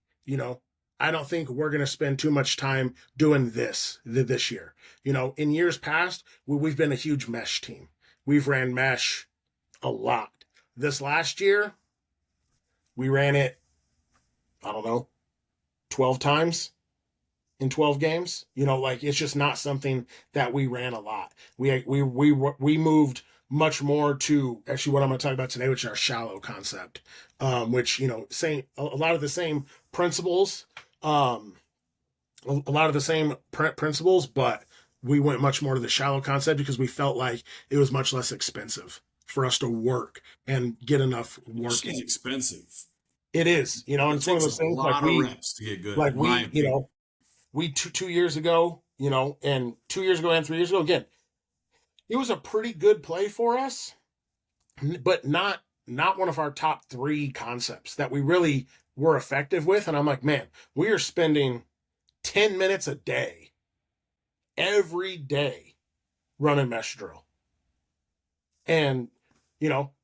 I don't think we're going to spend too much time doing this year. In years past, we've been a huge mesh team. We've ran mesh a lot. This last year, we ran it, I don't know, 12 times in 12 games. It's just not something that we ran a lot. We moved much more to actually what I'm going to talk about today, which is our shallow concept, which, saying a lot of the same principles, principles, but we went much more to the shallow concept because we felt like it was much less expensive for us to work and get enough work in. It's expensive. It is, and it's one of those things like reps to get good. We 2 years ago, and 2 years ago and 3 years ago, again, it was a pretty good play for us, but not one of our top 3 concepts that we really were effective with. And I'm like, man, we are spending 10 minutes a day, every day, running mesh drill. And,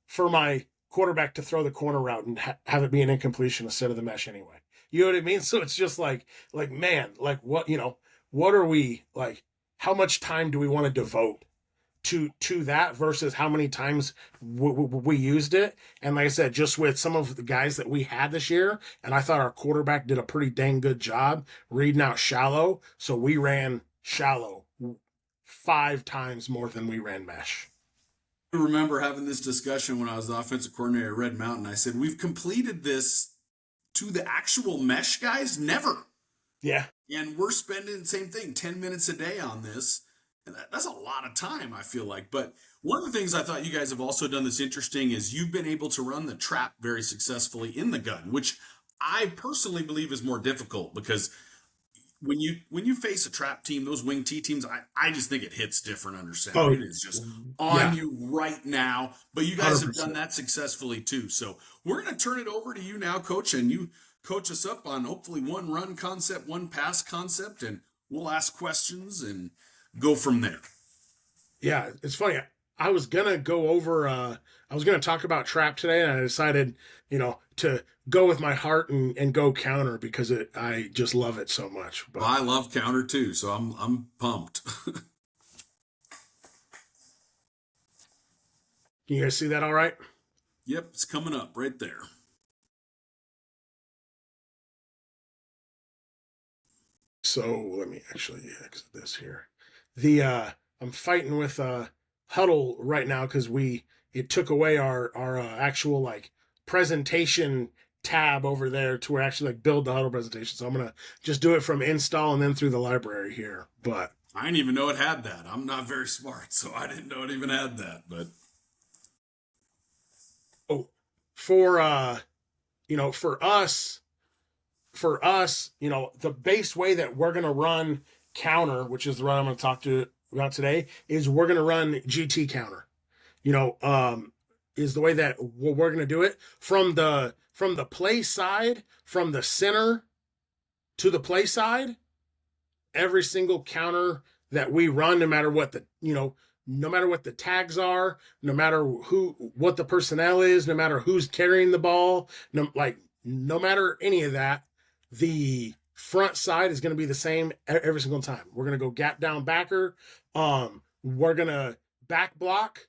for my quarterback to throw the corner route and have it be an incompletion instead of the mesh anyway. You know what I mean? So it's just like, man, what, what are we like? How much time do we want to devote to that versus how many times we used it? And like I said, just with some of the guys that we had this year, and I thought our quarterback did a pretty dang good job reading out shallow. So we ran shallow 5 times more than we ran mesh. I remember having this discussion when I was the offensive coordinator at Red Mountain. I said, we've completed this to the actual mesh guys? Never. Yeah. And we're spending the same thing, 10 minutes a day on this. And that's a lot of time, I feel like. But one of the things I thought you guys have also done that's interesting is you've been able to run the trap very successfully in the gun, which I personally believe is more difficult because when you face a trap team, those wing T teams, I just think it hits different under center. Oh, It is just on yeah, you right now. But you guys have done 100%. that successfully too. So we're gonna turn it over to you now, coach, and you coach us up on hopefully one run concept, one pass concept, and we'll ask questions and go from there. Yeah, it's funny. I was gonna go over. I was gonna talk about trap today, and I decided, to go with my heart and go counter because I just love it so much. Well, But I love counter too, so I'm pumped. can you guys see that all right? Yep, it's coming up right there. So let me actually exit this here. The I'm fighting with Huddle right now because it took away our actual like presentation tab over there to where actually like build the Huddle presentation. So I'm gonna just do it from install and then through the library here. But I didn't even know it had that. I'm not very smart, so I didn't know it even had that. But oh, for for us, the base way that we're going to run counter, which is the run I'm going to talk to about today, is we're going to run GT counter. Is the way that we're going to do it from the play side, from the center to the play side. Every single counter that we run, no matter what the tags are, no matter what the personnel is, no matter who's carrying the ball, no matter any of that, the front side is going to be the same every single time. We're going to go gap down backer. We're going to back block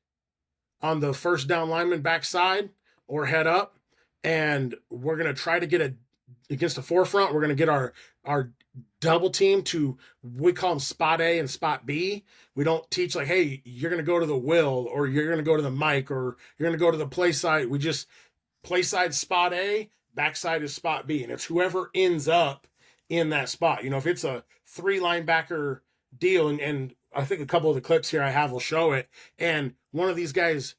on the first down lineman backside or head up, and we're going to try to get against the forefront. We're going to get our double team to, we call them spot A and spot B. We don't teach like, hey, you're going to go to the will, or you're going to go to the mic, or you're going to go to the play side. We just play side spot A, backside is spot B, and it's whoever ends up in that spot. If it's a 3 linebacker deal, and I think a couple of the clips here I have will show it, and one of these guys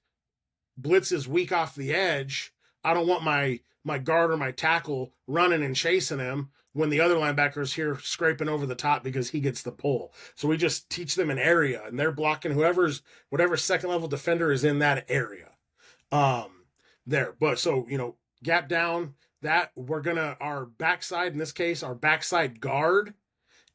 blitzes weak off the edge, I don't want my guard or my tackle running and chasing him when the other linebacker is here scraping over the top because he gets the pull. So we just teach them an area, and they're blocking whatever second level defender is in that area. There. But so, gap down, that our backside, in this case, our backside guard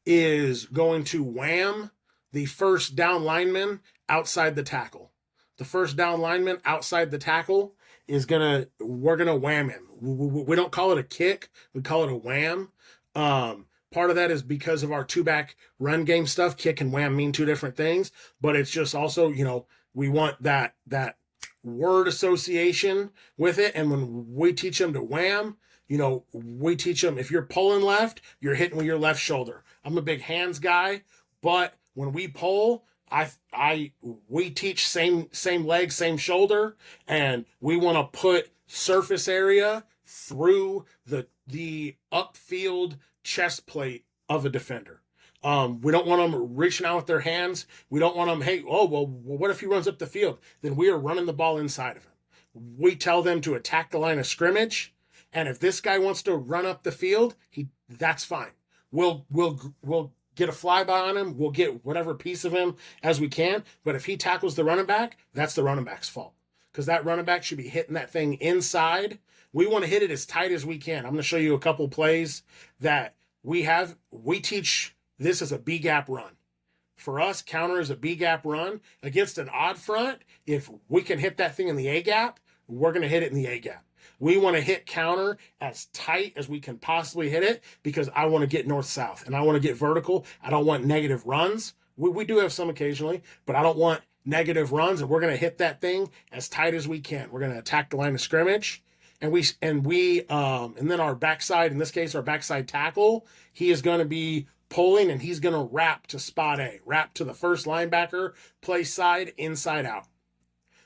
is going to wham the first down lineman outside the tackle. The first down lineman outside the tackle we're gonna wham him. We don't call it a kick, we call it a wham. Part of that is because of our 2-back run game stuff. Kick and wham mean 2 different things, but it's just also, we want that word association with it. And when we teach them to wham, we teach them, if you're pulling left, you're hitting with your left shoulder. I'm a big hands guy, but when we pull, we teach same leg, same shoulder, and we want to put surface area through the upfield chest plate of a defender. We don't want them reaching out with their hands. We don't want them, hey, oh, well, what if he runs up the field? Then we are running the ball inside of him. We tell them to attack the line of scrimmage, and if this guy wants to run up the field, that's fine. We'll get a flyby on him. We'll get whatever piece of him as we can. But if he tackles the running back, that's the running back's fault, because that running back should be hitting that thing inside. We want to hit it as tight as we can. I'm going to show you a couple plays that we have. We teach this as a B gap run. For us, counter is a B gap run against an odd front. If we can hit that thing in the A gap, we're going to hit it in the A gap. We want to hit counter as tight as we can possibly hit it, because I want to get north-south and I want to get vertical. I don't want negative runs. We do have some occasionally, but I don't want negative runs, and we're going to hit that thing as tight as we can. We're going to attack the line of scrimmage, and then our backside, in this case, our backside tackle, he is going to be pulling, and he's going to wrap to spot A, wrap to the first linebacker, play side, inside out.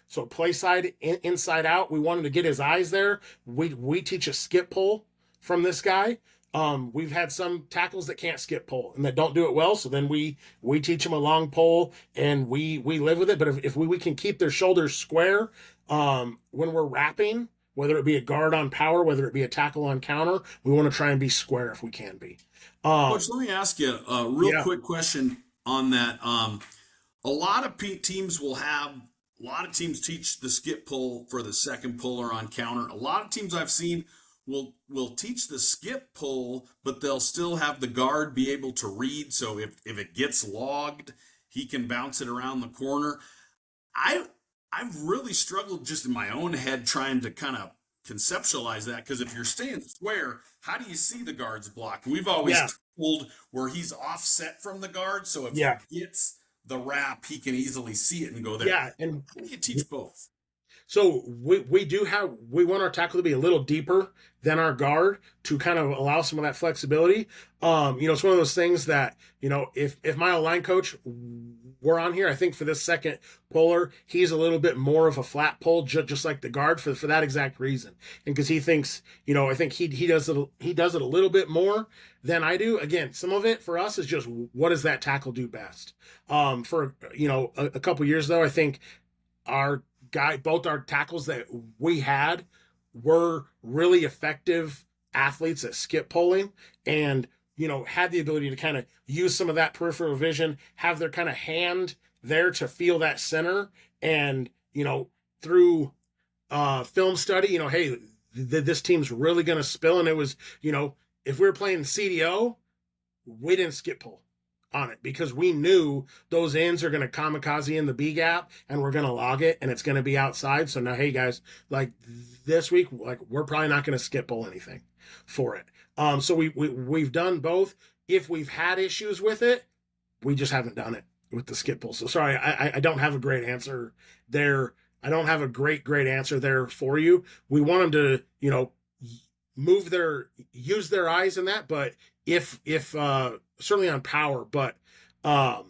So play side, inside out. We want him to get his eyes there. We teach a skip pull from this guy. We've had some tackles that can't skip pole and that don't do it well. So then we teach them a long pole and we live with it. But if we can keep their shoulders square when we're wrapping, whether it be a guard on power, whether it be a tackle on counter, we want to try and be square if we can be. Coach, let me ask you a real Yeah. quick question on that. A lot of teams a lot of teams teach the skip pull for the second puller on counter. A lot of teams I've seen will teach the skip pull, but they'll still have the guard be able to read. So if it gets logged, he can bounce it around the corner. I've really struggled just in my own head trying to kind of conceptualize that, because if you're staying square, how do you see the guard's block? We've always Yeah. told where he's offset from the guard, so if Yeah. he gets the wrap, he can easily see it and go there. Yeah. And How do you teach both? so we want our tackle to be a little deeper than our guard to kind of allow some of that flexibility. It's one of those things that, if my line coach were on here, I think for this second puller, he's a little bit more of a flat pull, just like the guard for that exact reason. And because he thinks, I think he does it a little bit more than I do. Again, some of it for us is just, what does that tackle do best? For a couple years though, I think both our tackles that we had were really effective athletes at skip pulling and, had the ability to kind of use some of that peripheral vision, have their kind of hand there to feel that center. And, through film study, hey, this team's really going to spill. And it was, if we were playing CDO, we didn't skip pull on it because we knew those ends are going to kamikaze in the B gap and we're going to log it and it's going to be outside. So now, hey guys, like this week, like we're probably not going to skip pull anything for it. So we've done both. If we've had issues with it, we just haven't done it with the skip pull. So sorry, I don't have a great answer there. I don't have a great answer there for you. We want them to, use their eyes in that, but if certainly on power, but I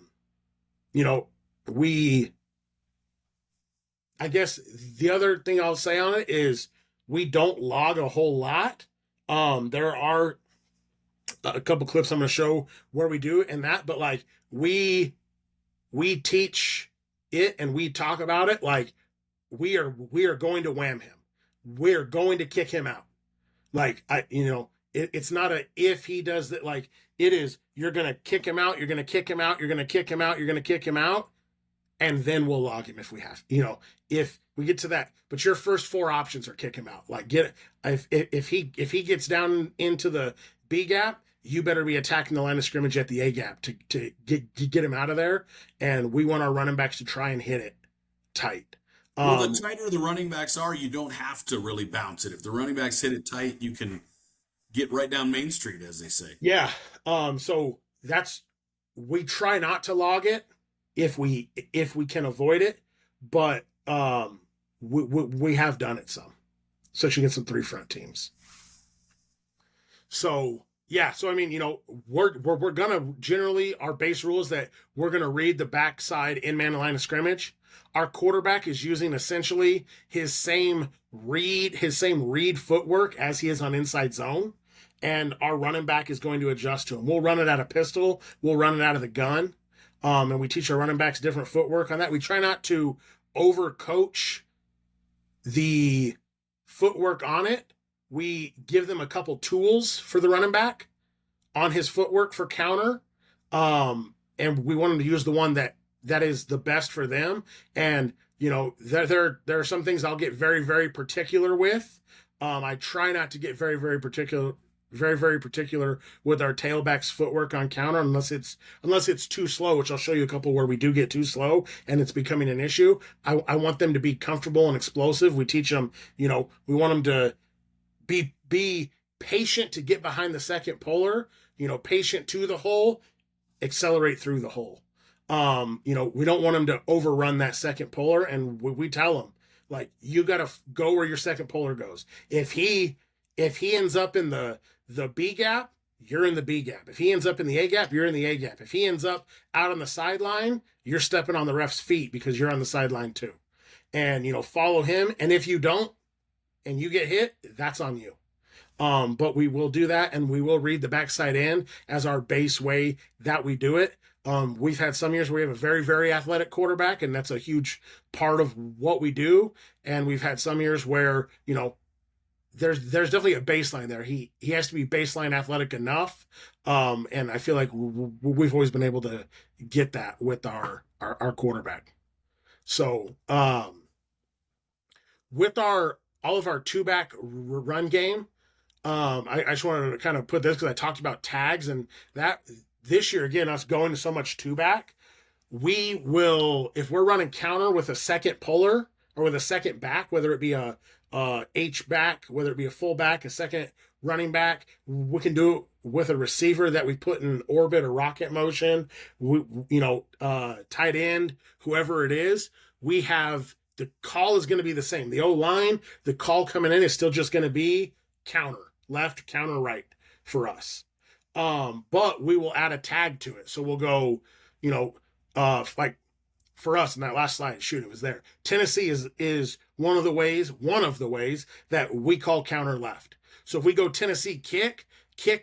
guess the other thing I'll say on it is we don't log a whole lot. There are a couple clips I'm going to show where we do and that, but like we teach it and we talk about it like we are going to wham him. We're going to kick him out. Like it's not a if he does that. Like it is, you're gonna kick him out. You're gonna kick him out. You're gonna kick him out. You're gonna kick him out, and then we'll log him if we have. If we get to that. But your first four options are kick him out. Like if he gets down into the B gap, you better be attacking the line of scrimmage at the A gap to get him out of there. And we want our running backs to try and hit it tight. Well, the tighter the running backs are, you don't have to really bounce it. If the running backs hit it tight, you can get right down Main Street, as they say. Yeah. So we try not to log it if we can avoid it, but we have done it some, especially against some 3 front teams. So yeah, so I mean, we're gonna generally, our base rule is that we're gonna read the backside in man line of scrimmage. Our quarterback is using essentially his same read footwork as he is on inside zone. And our running back is going to adjust to him. We'll run it out of pistol. We'll run it out of the gun. And we teach our running backs different footwork on that. We try not to overcoach the footwork on it. We give them a couple tools for the running back on his footwork for counter. And we want them to use the one that is the best for them. And, there are some things I'll get very, very particular with. I try not to get very, very particular with our tailback's footwork on counter unless it's too slow, which I'll show you a couple where we do get too slow and it's becoming an issue. I want them to be comfortable and explosive. We teach them, we want them to be patient to get behind the second puller, patient to the hole, accelerate through the hole. We don't want them to overrun that second puller. And we tell them, like, you got to go where your second puller goes. If he ends up in the B gap, you're in the B gap. If he ends up in the A gap, you're in the A gap. If he ends up out on the sideline, you're stepping on the ref's feet because you're on the sideline too. And, follow him. And if you don't, and you get hit, that's on you. But we will do that, and we will read the backside end as our base way that we do it. We've had some years where we have a very, very athletic quarterback, and that's a huge part of what we do. And we've had some years where, there's definitely a baseline there. He has to be baseline athletic enough, and I feel like we've always been able to get that with our quarterback. So with our all of our two back run game, I just wanted to kind of put this because I talked about tags and that this year again us going to so much two back. We will, if we're running counter with a second puller or with a second back, whether it be a H back, whether it be a full back, a second running back, we can do it with a receiver that we put in orbit or rocket motion. Tight end, whoever it is, we have the call is going to be the same. The O line, the call coming in is still just going to be counter left, counter right for us. But we will add a tag to it. So we'll go, like for us in that last slide, it was there. Tennessee is one of the ways that we call counter left. So if we go Tennessee kick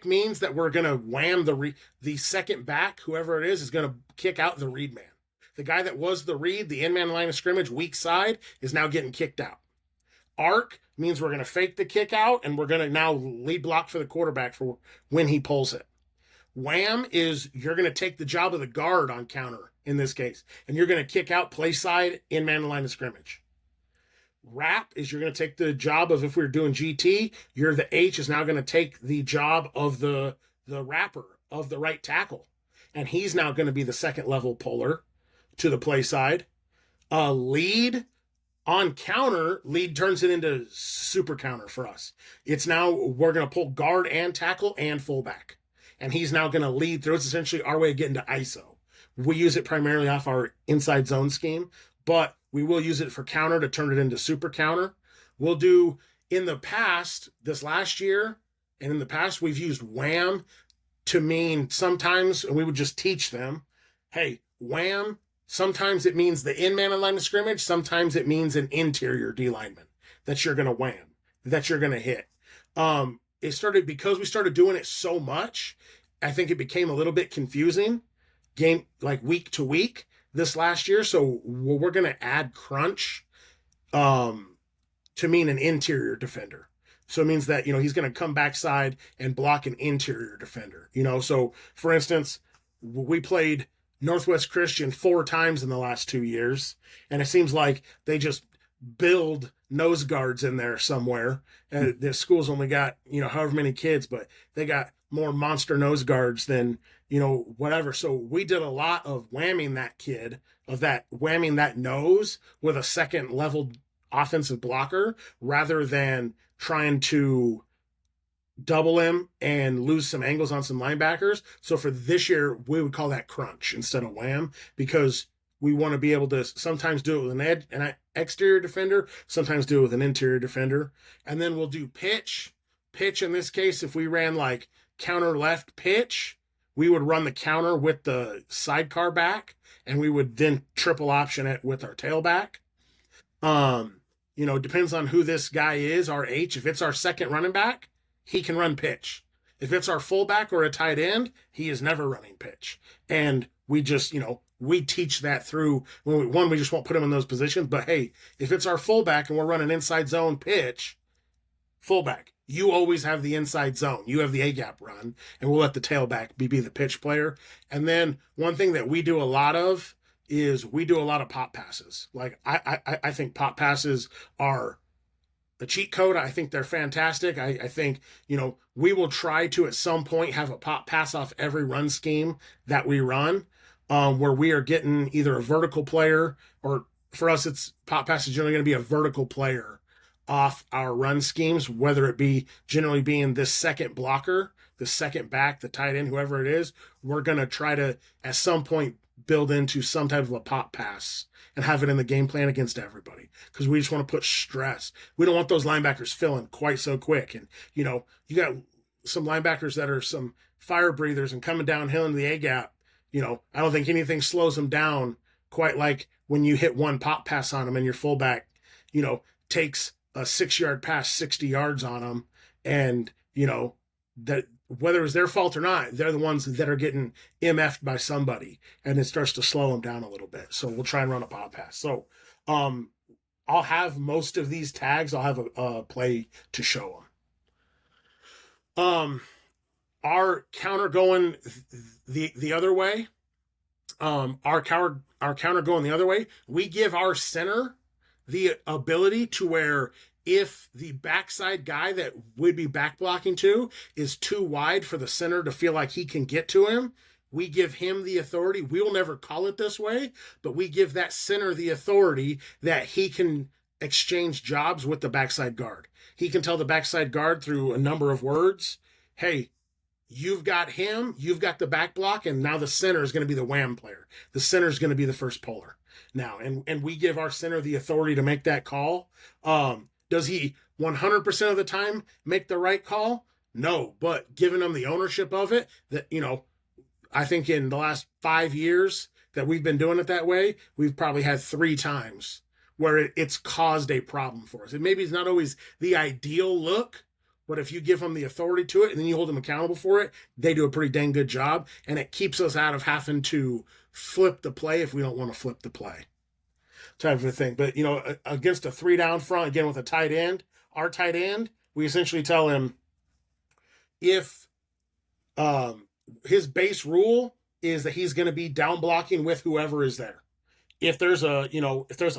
means that we're going to wham the second back, whoever it is going to kick out the read man. The guy that was the read, the in-man line of scrimmage, weak side, is now getting kicked out. Arc means we're going to fake the kick out, and we're going to now lead block for the quarterback for when he pulls it. Wham is you're going to take the job of the guard on counter in this case, and you're going to kick out play side in man line of scrimmage. Wrap is you're going to take the job of, if we were doing GT, the H is now going to take the job of the wrapper of the right tackle, and he's now going to be the second level puller to the play side. Lead on counter, lead turns it into super counter for us. It's now we're going to pull guard and tackle and fullback. And he's now going to lead through. It's essentially our way of getting to ISO. We use it primarily off our inside zone scheme, but we will use it for counter to turn it into super counter. We'll do in the past, this last year, and in the past, we've used wham to mean sometimes, and we would just teach them, hey, wham, sometimes it means the in-man line of scrimmage. Sometimes it means an interior D lineman that you're going to wham, that you're going to hit. It started because we started doing it so much. I think it became a little bit confusing game, like week to week this last year. So we're going to add crunch to mean an interior defender. So it means that, he's going to come backside and block an interior defender, So for instance, we played Northwest Christian 4 times in the last 2 years. And it seems like they just build nose guards in there somewhere. And the school's only got, however many kids, but they got more monster nose guards than, whatever. So we did a lot of whamming that nose with a second level offensive blocker rather than trying to double him and lose some angles on some linebackers. So for this year, we would call that crunch instead of wham, because we want to be able to sometimes do it with an exterior defender, sometimes do it with an interior defender. And then we'll do pitch. Pitch in this case, if we ran like counter left pitch, we would run the counter with the sidecar back, and we would then triple option it with our tailback. Depends on who this guy is, our H. If it's our second running back, he can run pitch. If it's our fullback or a tight end, he is never running pitch. And we just, we teach that through when we just won't put him in those positions. But hey, if it's our fullback and we're running inside zone pitch, fullback, you always have the inside zone. You have the A-gap run, and we'll let the tailback be the pitch player. And then one thing that we do a lot of is we do a lot of pop passes. Like I think pop passes are the cheat code. I think they're fantastic. I think, we will try to at some point have a pop pass off every run scheme that we run, where we are getting either a vertical player, or for us, it's pop pass is generally going to be a vertical player off our run schemes, whether it be generally being this second blocker, the second back, the tight end, whoever it is. We're going to try to at some point build into some type of a pop pass and have it in the game plan against everybody, because we just want to put stress. We don't want those linebackers filling quite so quick. And, you got some linebackers that are some fire breathers and coming downhill in the A-gap. I don't think anything slows them down quite like when you hit one pop pass on them and your fullback, takes a 6-yard pass, 60 yards on them, and you know, that whether it's their fault or not, they're the ones that are getting MF'd by somebody, and it starts to slow them down a little bit. So we'll try and run a pop pass. So I'll have most of these tags. I'll have a play to show them. Our counter going the other way. Our counter going the other way. We give our center the ability to where if the backside guy that would be back blocking to is too wide for the center to feel like he can get to him, we give him the authority. We'll never call it this way, but we give that center the authority that he can exchange jobs with the backside guard. He can tell the backside guard through a number of words, hey, you've got him, you've got the back block, and now the center is going to be the wham player. The center is going to be the first puller now. And we give our center the authority to make that call. Does he 100% of the time make the right call? No, but giving him the ownership of it, that, you know, I think in the last 5 years that we've been doing it that way, we've probably had 3 times where it's caused a problem for us. And maybe it's not always the ideal look, but if you give them the authority to it and then you hold them accountable for it, they do a pretty dang good job. And it keeps us out of having to flip the play if we don't want to flip the play, type of a thing. But, you know, against a 3 down front, again, with a tight end, our tight end, we essentially tell him if his base rule is that he's going to be down blocking with whoever is there. If there's a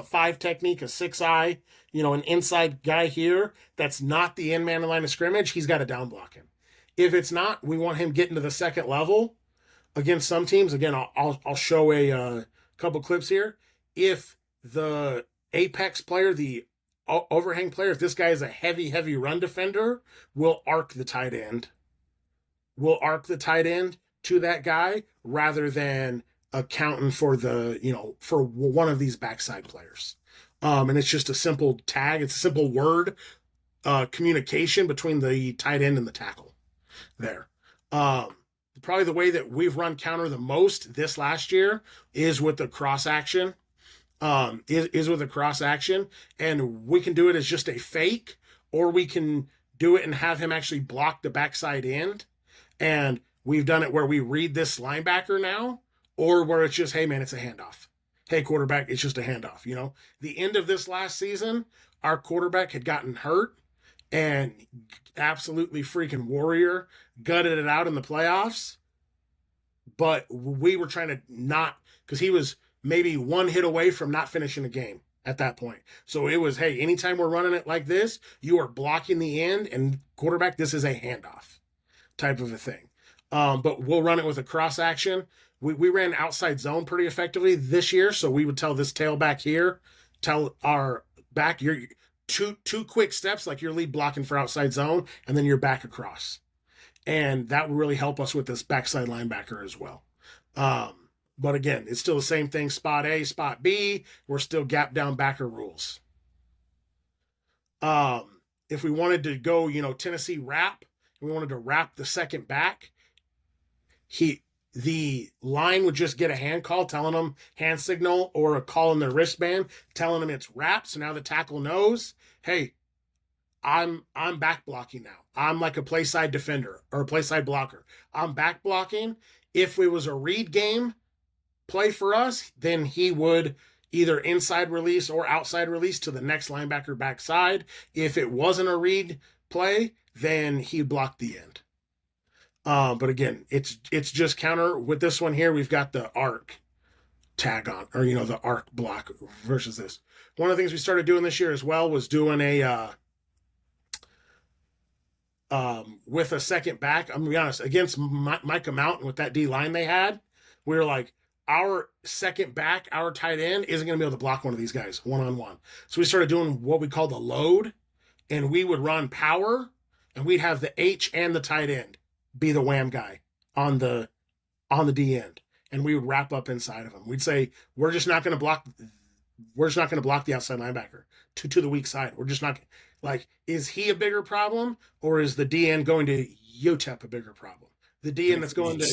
5 technique, a 6-eye, you know, an inside guy here that's not the end man in line of scrimmage, he's got to down block him. If it's not, we want him getting to the second level. Against some teams, again, I'll show a couple clips here. If the apex player, the overhang player, if this guy is a heavy run defender, we'll arc the tight end. We'll arc the tight end to that guy rather than accounting for for one of these backside players. And it's just a simple tag. It's a simple word communication between the tight end and the tackle there. Probably the way that we've run counter the most this last year is with the cross action. Is with a cross action, and we can do it as just a fake, or we can do it and have him actually block the backside end. And we've done it where we read this linebacker now, or where it's just, hey man, it's a handoff. Hey quarterback, it's just a handoff. You know, the end of this last season, our quarterback had gotten hurt and absolutely freaking warrior gutted it out in the playoffs. But we were trying to not, because he was maybe 1 hit away from not finishing the game at that point. So it was, hey, anytime we're running it like this, you are blocking the end, and quarterback, this is a handoff type of a thing. But we'll run it with a cross action. We ran outside zone pretty effectively this year, so we would tell this tailback here, tell our back, you're two quick steps, like you're lead blocking for outside zone, and then you're back across. And that would really help us with this backside linebacker as well. But again, it's still the same thing, spot A, spot B. We're still gap down backer rules. If we wanted to go, Tennessee wrap, we wanted to wrap the second back, the line would just get a hand call telling them hand signal, or a call in their wristband telling them it's wrapped. So now the tackle knows, hey, I'm back blocking now. I'm like a play side defender or a play side blocker. I'm back blocking. If it was a read game play for us, then he would either inside release or outside release to the next linebacker backside. If it wasn't a read play, then he blocked the end. But again, it's just counter. With this one here, we've got the arc tag on, or the arc block versus this. One of the things we started doing this year as well was doing a with a second back. I'm gonna be honest, against Micah Mountain with that D line they had, we were like, our second back, our tight end isn't going to be able to block one of these guys one-on-one. So we started doing what we call the load, and we would run power, and we'd have the H and the tight end be the wham guy on the D end, and we would wrap up inside of him. We'd say, we're just not going to block the outside linebacker to the weak side. We're just not, like, is he a bigger problem, or is the D end going to UTEP a bigger problem? the DN that's going to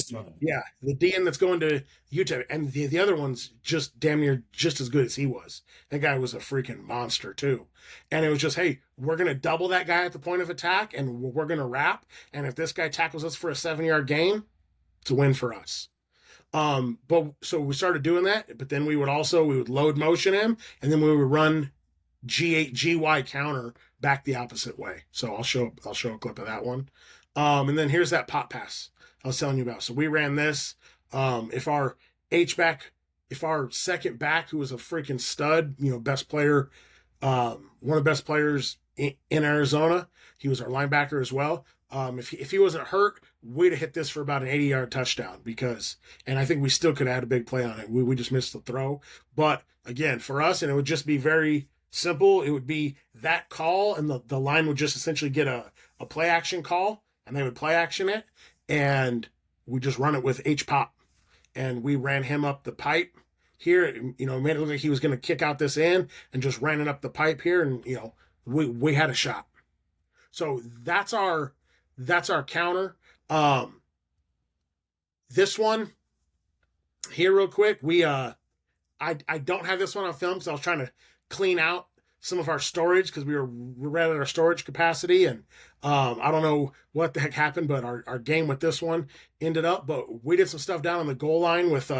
the DN that's going to UTEP, and the other one's just damn near just as good as he was. That guy was a freaking monster too, and it was just, hey, we're gonna double that guy at the point of attack, and we're gonna wrap, and if this guy tackles us for a 7-yard gain, it's a win for us. But so we started doing that, but then we would load motion him, and then we would run G8 GY counter back the opposite way. So I'll show a clip of that one. And then here's that pop pass I was telling you about. So we ran this. If our second back, who was a freaking stud, best player, one of the best players in Arizona, he was our linebacker as well. If he wasn't hurt, we'd have hit this for about an 80-yard touchdown and I think we still could have had a big play on it. We just missed the throw. But again, for us, and it would just be very simple. It would be that call, and the line would just essentially get a play action call, and they would play action it, and we just run it with H-pop. And we ran him up the pipe here, made it look like he was going to kick out this end, and just ran it up the pipe here, and, we had a shot. So that's our counter. This one here real quick, I don't have this one on film because I was trying to clean out some of our storage because we ran at our storage capacity, and I don't know what the heck happened, but our game with this one ended up, but we did some stuff down on the goal line with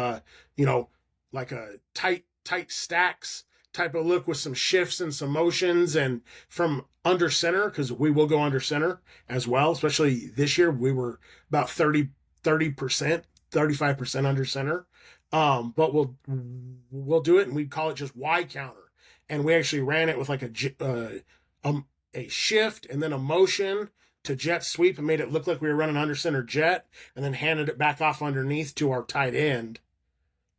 like a tight stacks type of look with some shifts and some motions, and from under center, because we will go under center as well, especially this year. We were about 30%, 35% under center. But we'll do it, and we call it just Y counter. And we actually ran it with like a shift and then a motion to jet sweep, and made it look like we were running under center jet, and then handed it back off underneath to our tight end.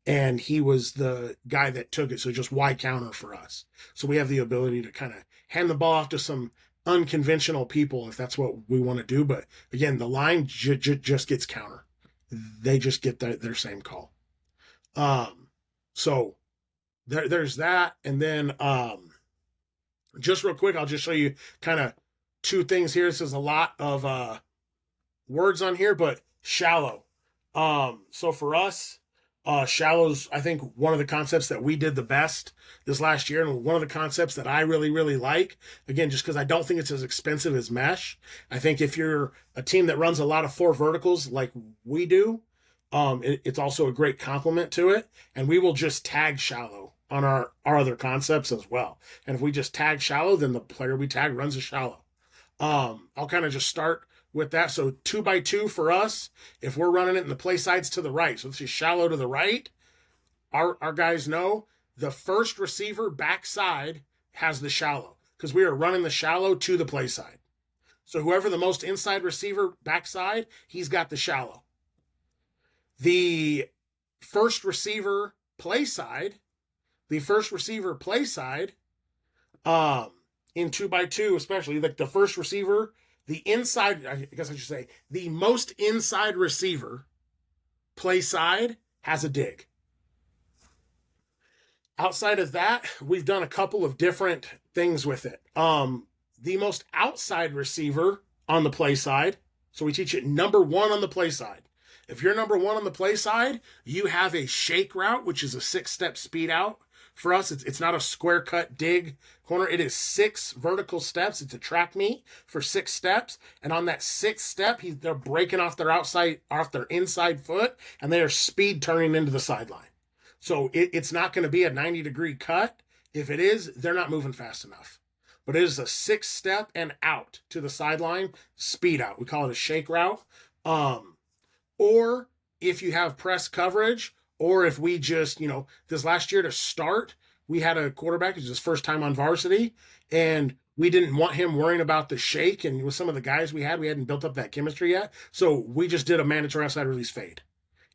And he was the guy that took it. So just Y counter for us. So we have the ability to kind of hand the ball off to some unconventional people if that's what we want to do. But again, the line just gets counter. They just get their same call. So there's that. And then just real quick, I'll just show you kind of two things here. This is a lot of words on here, but shallow. So for us, shallow's, I think, one of the concepts that we did the best this last year, and one of the concepts that I really, really like. Again, just because I don't think it's as expensive as mesh. I think if you're a team that runs a lot of 4 verticals like we do, it's also a great complement to it. And we will just tag shallow on our other concepts as well. And if we just tag shallow, then the player we tag runs a shallow. I'll kind of just start with that. So 2x2 for us, if we're running it in the play sides to the right, so this is shallow to the right, our guys know the first receiver backside has the shallow, because we are running the shallow to the play side. So whoever the most inside receiver backside, he's got the shallow. The first receiver play side, in 2x2 especially, like the first receiver, the inside, I guess I should say, the most inside receiver play side has a dig. Outside of that, we've done a couple of different things with it. The most outside receiver on the play side, so we teach it number 1 on the play side. If you're number 1 on the play side, you have a shake route, which is a 6-step speed out. For us, it's not a square cut dig corner. It is 6 vertical steps. It's a track meet for 6 steps. And on that 6th step, they're breaking off their inside foot, and they are speed turning into the sideline. So it's not going to be a 90-degree cut. If it is, they're not moving fast enough. But it is a 6-step and out to the sideline, speed out. We call it a shake route. Or if you have press coverage, or if we just, this last year to start, we had a quarterback who's his first time on varsity, and we didn't want him worrying about the shake. And with some of the guys we hadn't built up that chemistry yet. So we just did a mandatory outside release fade.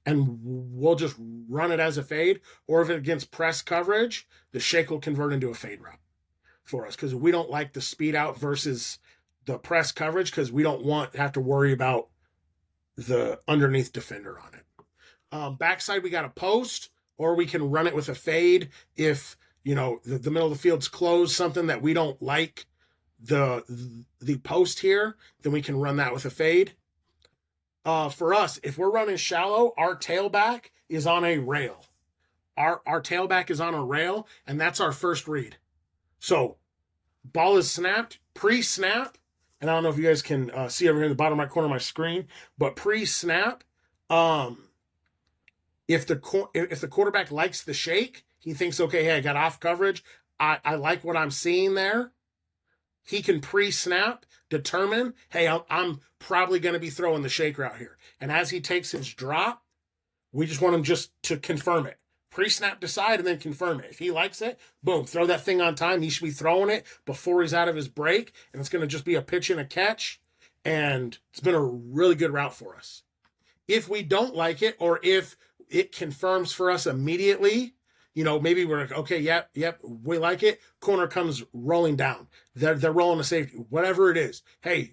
And we'll just run it as a fade. Or if it's against press coverage, the shake will convert into a fade route for us, because we don't like the speed out versus the press coverage, because we don't want to have to worry about the underneath defender on it. Backside, we got a post, or we can run it with a fade if, the middle of the field's closed, something that we don't like the post here, then we can run that with a fade. For us, if we're running shallow, our tailback is on a rail. Our tailback is on a rail, and that's our first read. So ball is snapped, pre-snap, and I don't know if you guys can see over here in the bottom right corner of my screen, but pre-snap, if the quarterback likes the shake, he thinks, okay, hey, I got off coverage. I like what I'm seeing there. He can pre-snap, determine, hey, I'm probably going to be throwing the shake route here. And as he takes his drop, we just want him just to confirm it. Pre-snap, decide, and then confirm it. If he likes it, boom, throw that thing on time. He should be throwing it before he's out of his break, and it's going to just be a pitch and a catch, and it's been a really good route for us. If we don't like it, or if it confirms for us immediately, maybe we're like, okay, yep, we like it. Corner comes rolling down. They're rolling a safety, whatever it is. Hey,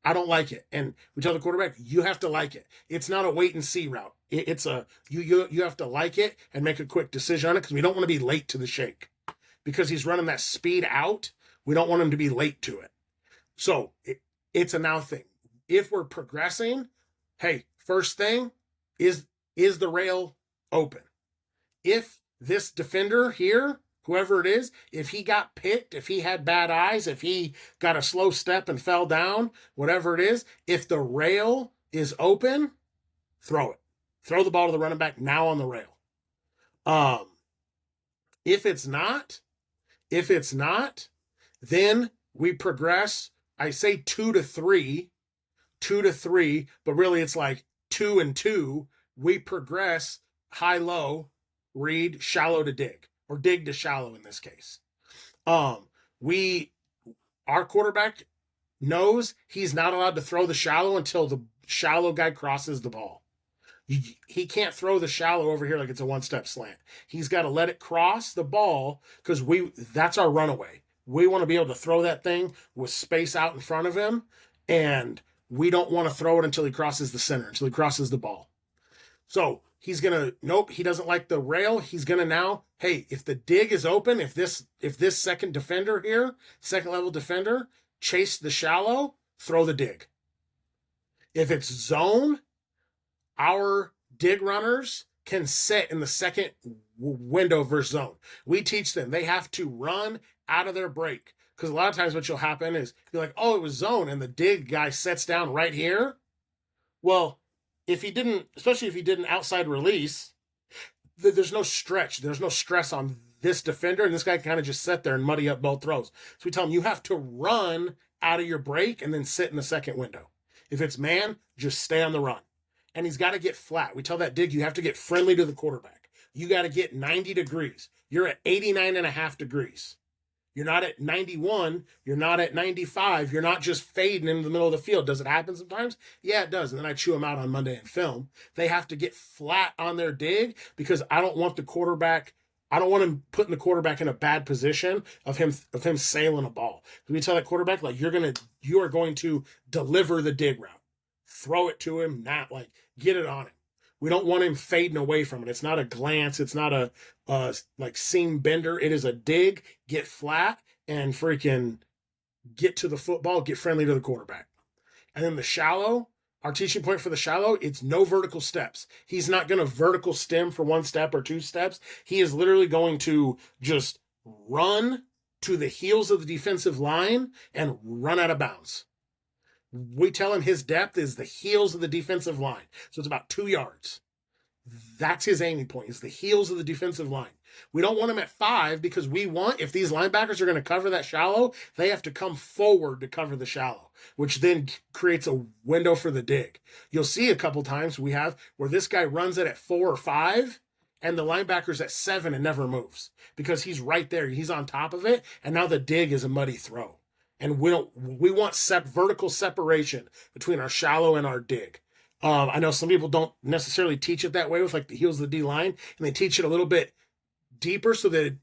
I don't like it. And we tell the quarterback, you have to like it. It's not a wait and see route. It's a, you have to like it and make a quick decision on it, because we don't want to be late to the shake. Because he's running that speed out, we don't want him to be late to it. So it's a now thing. If we're progressing, hey, first thing is the rail open? If this defender here, whoever it is, if he got picked, if he had bad eyes, if he got a slow step and fell down, whatever it is, if the rail is open, throw it. Throw the ball to the running back now on the rail. If it's not, then we progress. I say 2 to 3, but really it's like 2 and 2. We progress high-low, read, shallow to dig, or dig to shallow in this case. Our quarterback knows he's not allowed to throw the shallow until the shallow guy crosses the ball. He can't throw the shallow over here like it's a one-step slant. He's got to let it cross the ball, because that's our runaway. We want to be able to throw that thing with space out in front of him, and we don't want to throw it until he crosses the center, until he crosses the ball. So he's going to, nope, he doesn't like the rail. He's going to now, hey, if the dig is open, if this second defender here, second level defender, chase the shallow, throw the dig. If it's zone, our dig runners can sit in the second window versus zone. We teach them they have to run out of their break, because a lot of times what will happen is you're like, oh, it was zone, and the dig guy sets down right here. Well, especially if he did an outside release, there's no stretch. There's no stress on this defender, and this guy kind of just sit there and muddy up both throws. So we tell him you have to run out of your break and then sit in the second window. If it's man, just stay on the run. And he's got to get flat. We tell that dig, you have to get friendly to the quarterback. You got to get 90 degrees. You're at 89.5 degrees. You're not at 91. You're not at 95. You're not just fading into the middle of the field. Does it happen sometimes? Yeah, it does. And then I chew them out on Monday in film. They have to get flat on their dig, because I don't want him putting the quarterback in a bad position of him sailing a ball. We tell that quarterback, like, you are going to deliver the dig route. Throw it to him, not like get it on him. We don't want him fading away from it. It's not a glance. It's not a like seam bender. It is a dig, get flat, and freaking get to the football, get friendly to the quarterback. And then the shallow, our teaching point for the shallow, it's no vertical steps. He's not going to vertical stem for 1 step or 2 steps. He is literally going to just run to the heels of the defensive line and run out of bounds. We tell him his depth is the heels of the defensive line. So it's about 2 yards. That's his aiming point, is the heels of the defensive line. We don't want him at 5, because if these linebackers are going to cover that shallow, they have to come forward to cover the shallow, which then creates a window for the dig. You'll see a couple times we have where this guy runs it at 4 or 5, and the linebacker's at 7 and never moves, because he's right there. He's on top of it, and now the dig is a muddy throw. And we want vertical separation between our shallow and our dig. I know some people don't necessarily teach it that way with like the heels of the D line, and they teach it a little bit deeper so that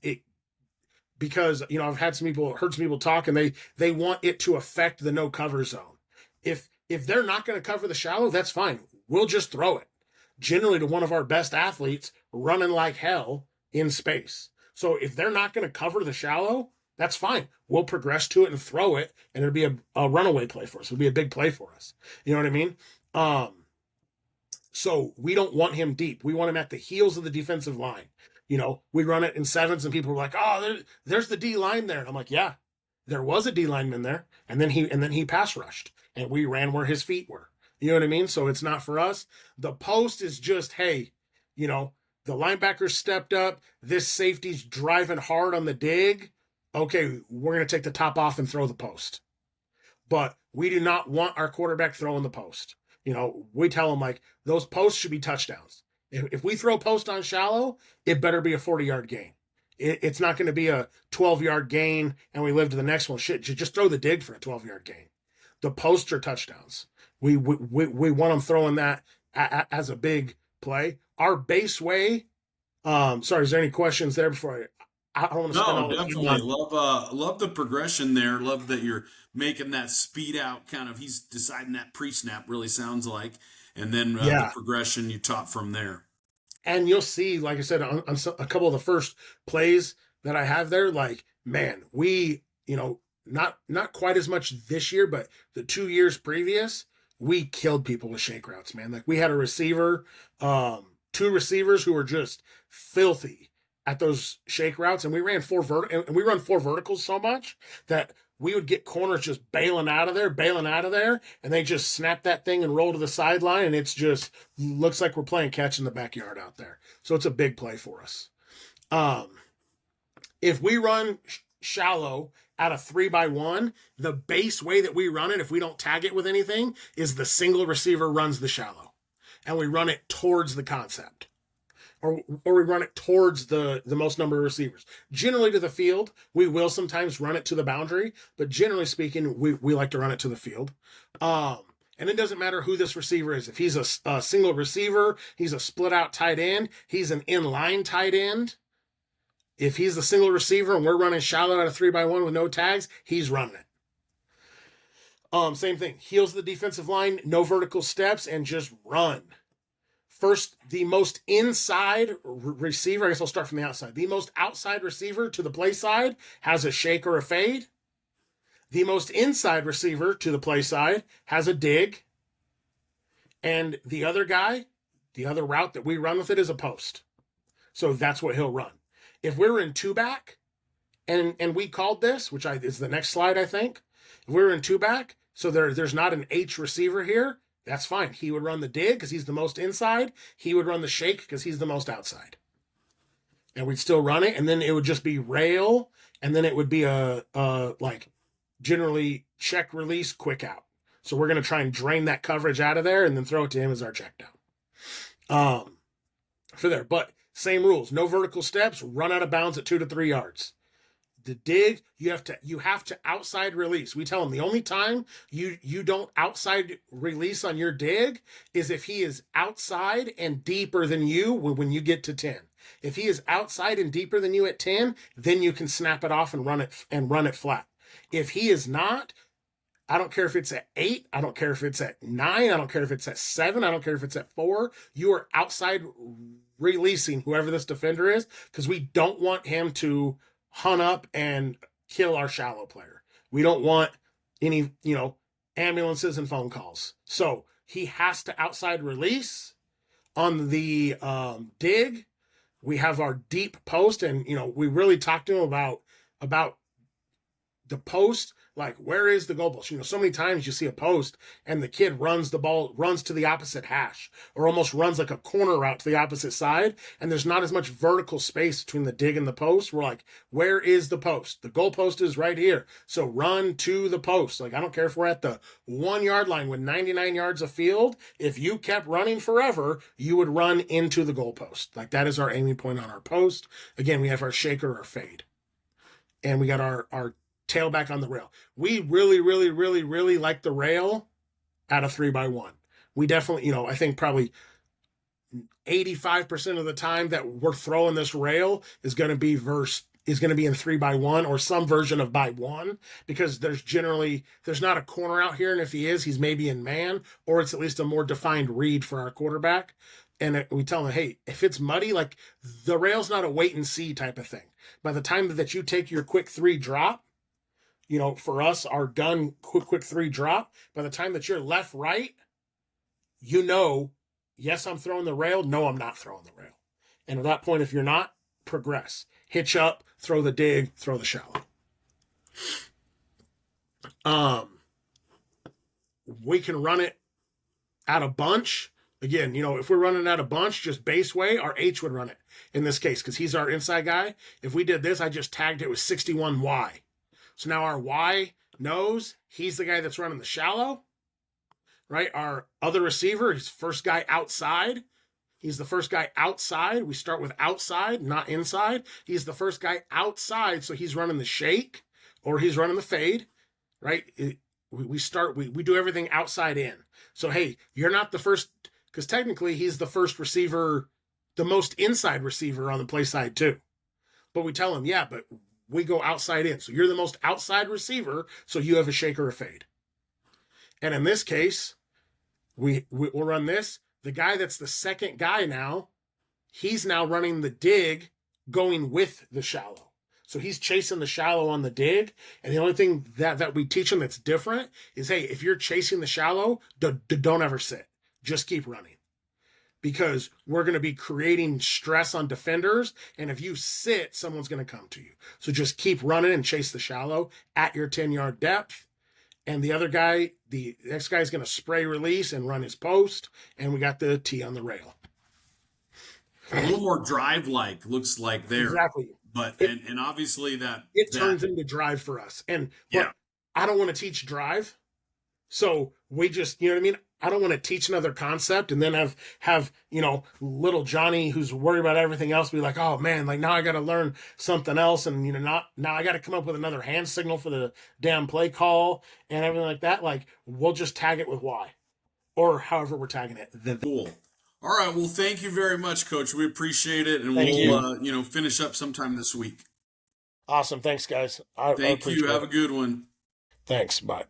because I've heard some people talk, and they want it to affect the no cover zone. If they're not going to cover the shallow, that's fine. We'll just throw it. Generally to one of our best athletes running like hell in space. So if they're not going to cover the shallow, that's fine. We'll progress to it and throw it, and it'll be a runaway play for us. It'll be a big play for us. You know what I mean? So we don't want him deep. We want him at the heels of the defensive line. We run it in sevens, and people were like, "Oh, there's the D line there." And I'm like, "Yeah, there was a D lineman there, and then he pass rushed, and we ran where his feet were." You know what I mean? So it's not for us. The post is just, hey, the linebacker stepped up. This safety's driving hard on the dig. Okay, we're going to take the top off and throw the post. But we do not want our quarterback throwing the post. We tell them, like, those posts should be touchdowns. If we throw post on shallow, it better be a 40-yard gain. It's not going to be a 12-yard gain and we live to the next one. Shit, just throw the dig for a 12-yard gain. The posts are touchdowns. We want them throwing that as a big play. Our base way. Sorry, is there any questions there before I don't want to spend all No, this definitely time? love the progression there. Love that you're making that speed out kind of. He's deciding that pre-snap really sounds like, and then the Yeah. progression you taught from there. And you'll see, like I said, on a couple of the first plays that I have there, like, man, we, not quite as much this year, but the 2 years previous, we killed people with shake routes, man. Like, we had a receiver, two receivers who were just filthy at those shake routes, and we run four verticals so much that we would get corners just bailing out of there, and they just snap that thing and roll to the sideline, and it's just looks like we're playing catch in the backyard out there. So it's a big play for us. If we run shallow out of 3x1, the base way that we run it, if we don't tag it with anything, is the single receiver runs the shallow, and we run it towards the concept. Or we run it towards the most number of receivers. Generally to the field. We will sometimes run it to the boundary, but generally speaking, we like to run it to the field. And it doesn't matter who this receiver is. If he's a single receiver, he's a split out tight end, he's an inline tight end. If he's the single receiver and we're running shallow out of 3x1 with no tags, he's running it. Same thing. Heels the defensive line, no vertical steps, and just run. First, the most inside receiver, I guess I'll start from the outside. The most outside receiver to the play side has a shake or a fade. The most inside receiver to the play side has a dig. And the other guy, the other route that we run with it is a post. So that's what he'll run. If we're in two back, and we called this, which is the next slide, I think. If we're in two back, so there's not an H receiver here, that's fine. He would run the dig because he's the most inside. He would run the shake because he's the most outside. And we'd still run it, and then it would just be rail, and then it would be a generally check, release, quick out. So we're going to try and drain that coverage out of there and then throw it to him as our check down. For there. But same rules. No vertical steps. Run out of bounds at 2 to 3 yards. The dig, you have to outside release. We tell him the only time you don't outside release on your dig is if he is outside and deeper than you when you get to 10. If he is outside and deeper than you at 10, then you can snap it off and run it flat. If he is not, I don't care if it's at 8, I don't care if it's at 9, I don't care if it's at 7, I don't care if it's at 4, you are outside releasing whoever this defender is, because we don't want him to hunt up and kill our shallow player. We don't want any, ambulances and phone calls. So he has to outside release. On the dig, we have our deep post, and we really talked to him about the post. Like, where is the goalpost? So many times you see a post and the kid runs to the opposite hash, or almost runs like a corner route to the opposite side, and there's not as much vertical space between the dig and the post. We're like, where is the post? The goalpost is right here. So run to the post. Like, I don't care if we're at the 1 yard line with 99 yards of field. If you kept running forever, you would run into the goalpost. Like, that is our aiming point on our post. Again, we have our shaker or fade, and we got our tailback on the rail. We really, really, really, really like the rail out of 3x1. We definitely, I think probably 85% of the time that we're throwing this rail is going to be in 3x1 or some version of by one, because there's not a corner out here. And if he is, he's maybe in man, or it's at least a more defined read for our quarterback. And we tell him, hey, if it's muddy, like, the rail's not a wait and see type of thing. By the time that you take your quick 3 drop, for us, our gun quick 3 drop, by the time that you're left, right, Yes, I'm throwing the rail. No, I'm not throwing the rail. And at that point, if you're not, progress. Hitch up, throw the dig, throw the shallow. We can run it at a bunch. Again, if we're running at a bunch, just base way, our H would run it in this case because he's our inside guy. If we did this, I just tagged it with 61Y. So now our Y knows he's the guy that's running the shallow, right? Our other receiver, he's first guy outside. He's the first guy outside. We start with outside, not inside. He's the first guy outside, so he's running the shake or he's running the fade, right? We do everything outside in. So, hey, you're not the first, because technically he's the first receiver, the most inside receiver on the play side too. But we tell him, yeah, but we go outside in. So you're the most outside receiver, so you have a shake or a fade. And in this case, we'll run this. The guy that's the second guy now, he's now running the dig going with the shallow. So he's chasing the shallow on the dig. And the only thing that we teach him that's different is, hey, if you're chasing the shallow, don't ever sit. Just keep running. Because we're going to be creating stress on defenders. And if you sit, someone's going to come to you. So just keep running and chase the shallow at your 10-yard depth. And the other guy, the next guy is going to spray release and run his post. And we got the T on the rail. A little more drive-like, looks like there. Exactly. But and obviously that turns into drive for us. And yeah, I don't want to teach drive. So we just, you know what I mean? I don't want to teach another concept and then have little Johnny who's worried about everything else be like, oh man, like now I got to learn something else. And, now I got to come up with another hand signal for the damn play call and everything like that. Like we'll just tag it with Y or however we're tagging it. Cool. All right. Well, thank you very much, Coach. We appreciate it. And Thank we'll, finish up sometime this week. Awesome. Thanks, guys. Thank you. Have a good one. Thanks. Bye.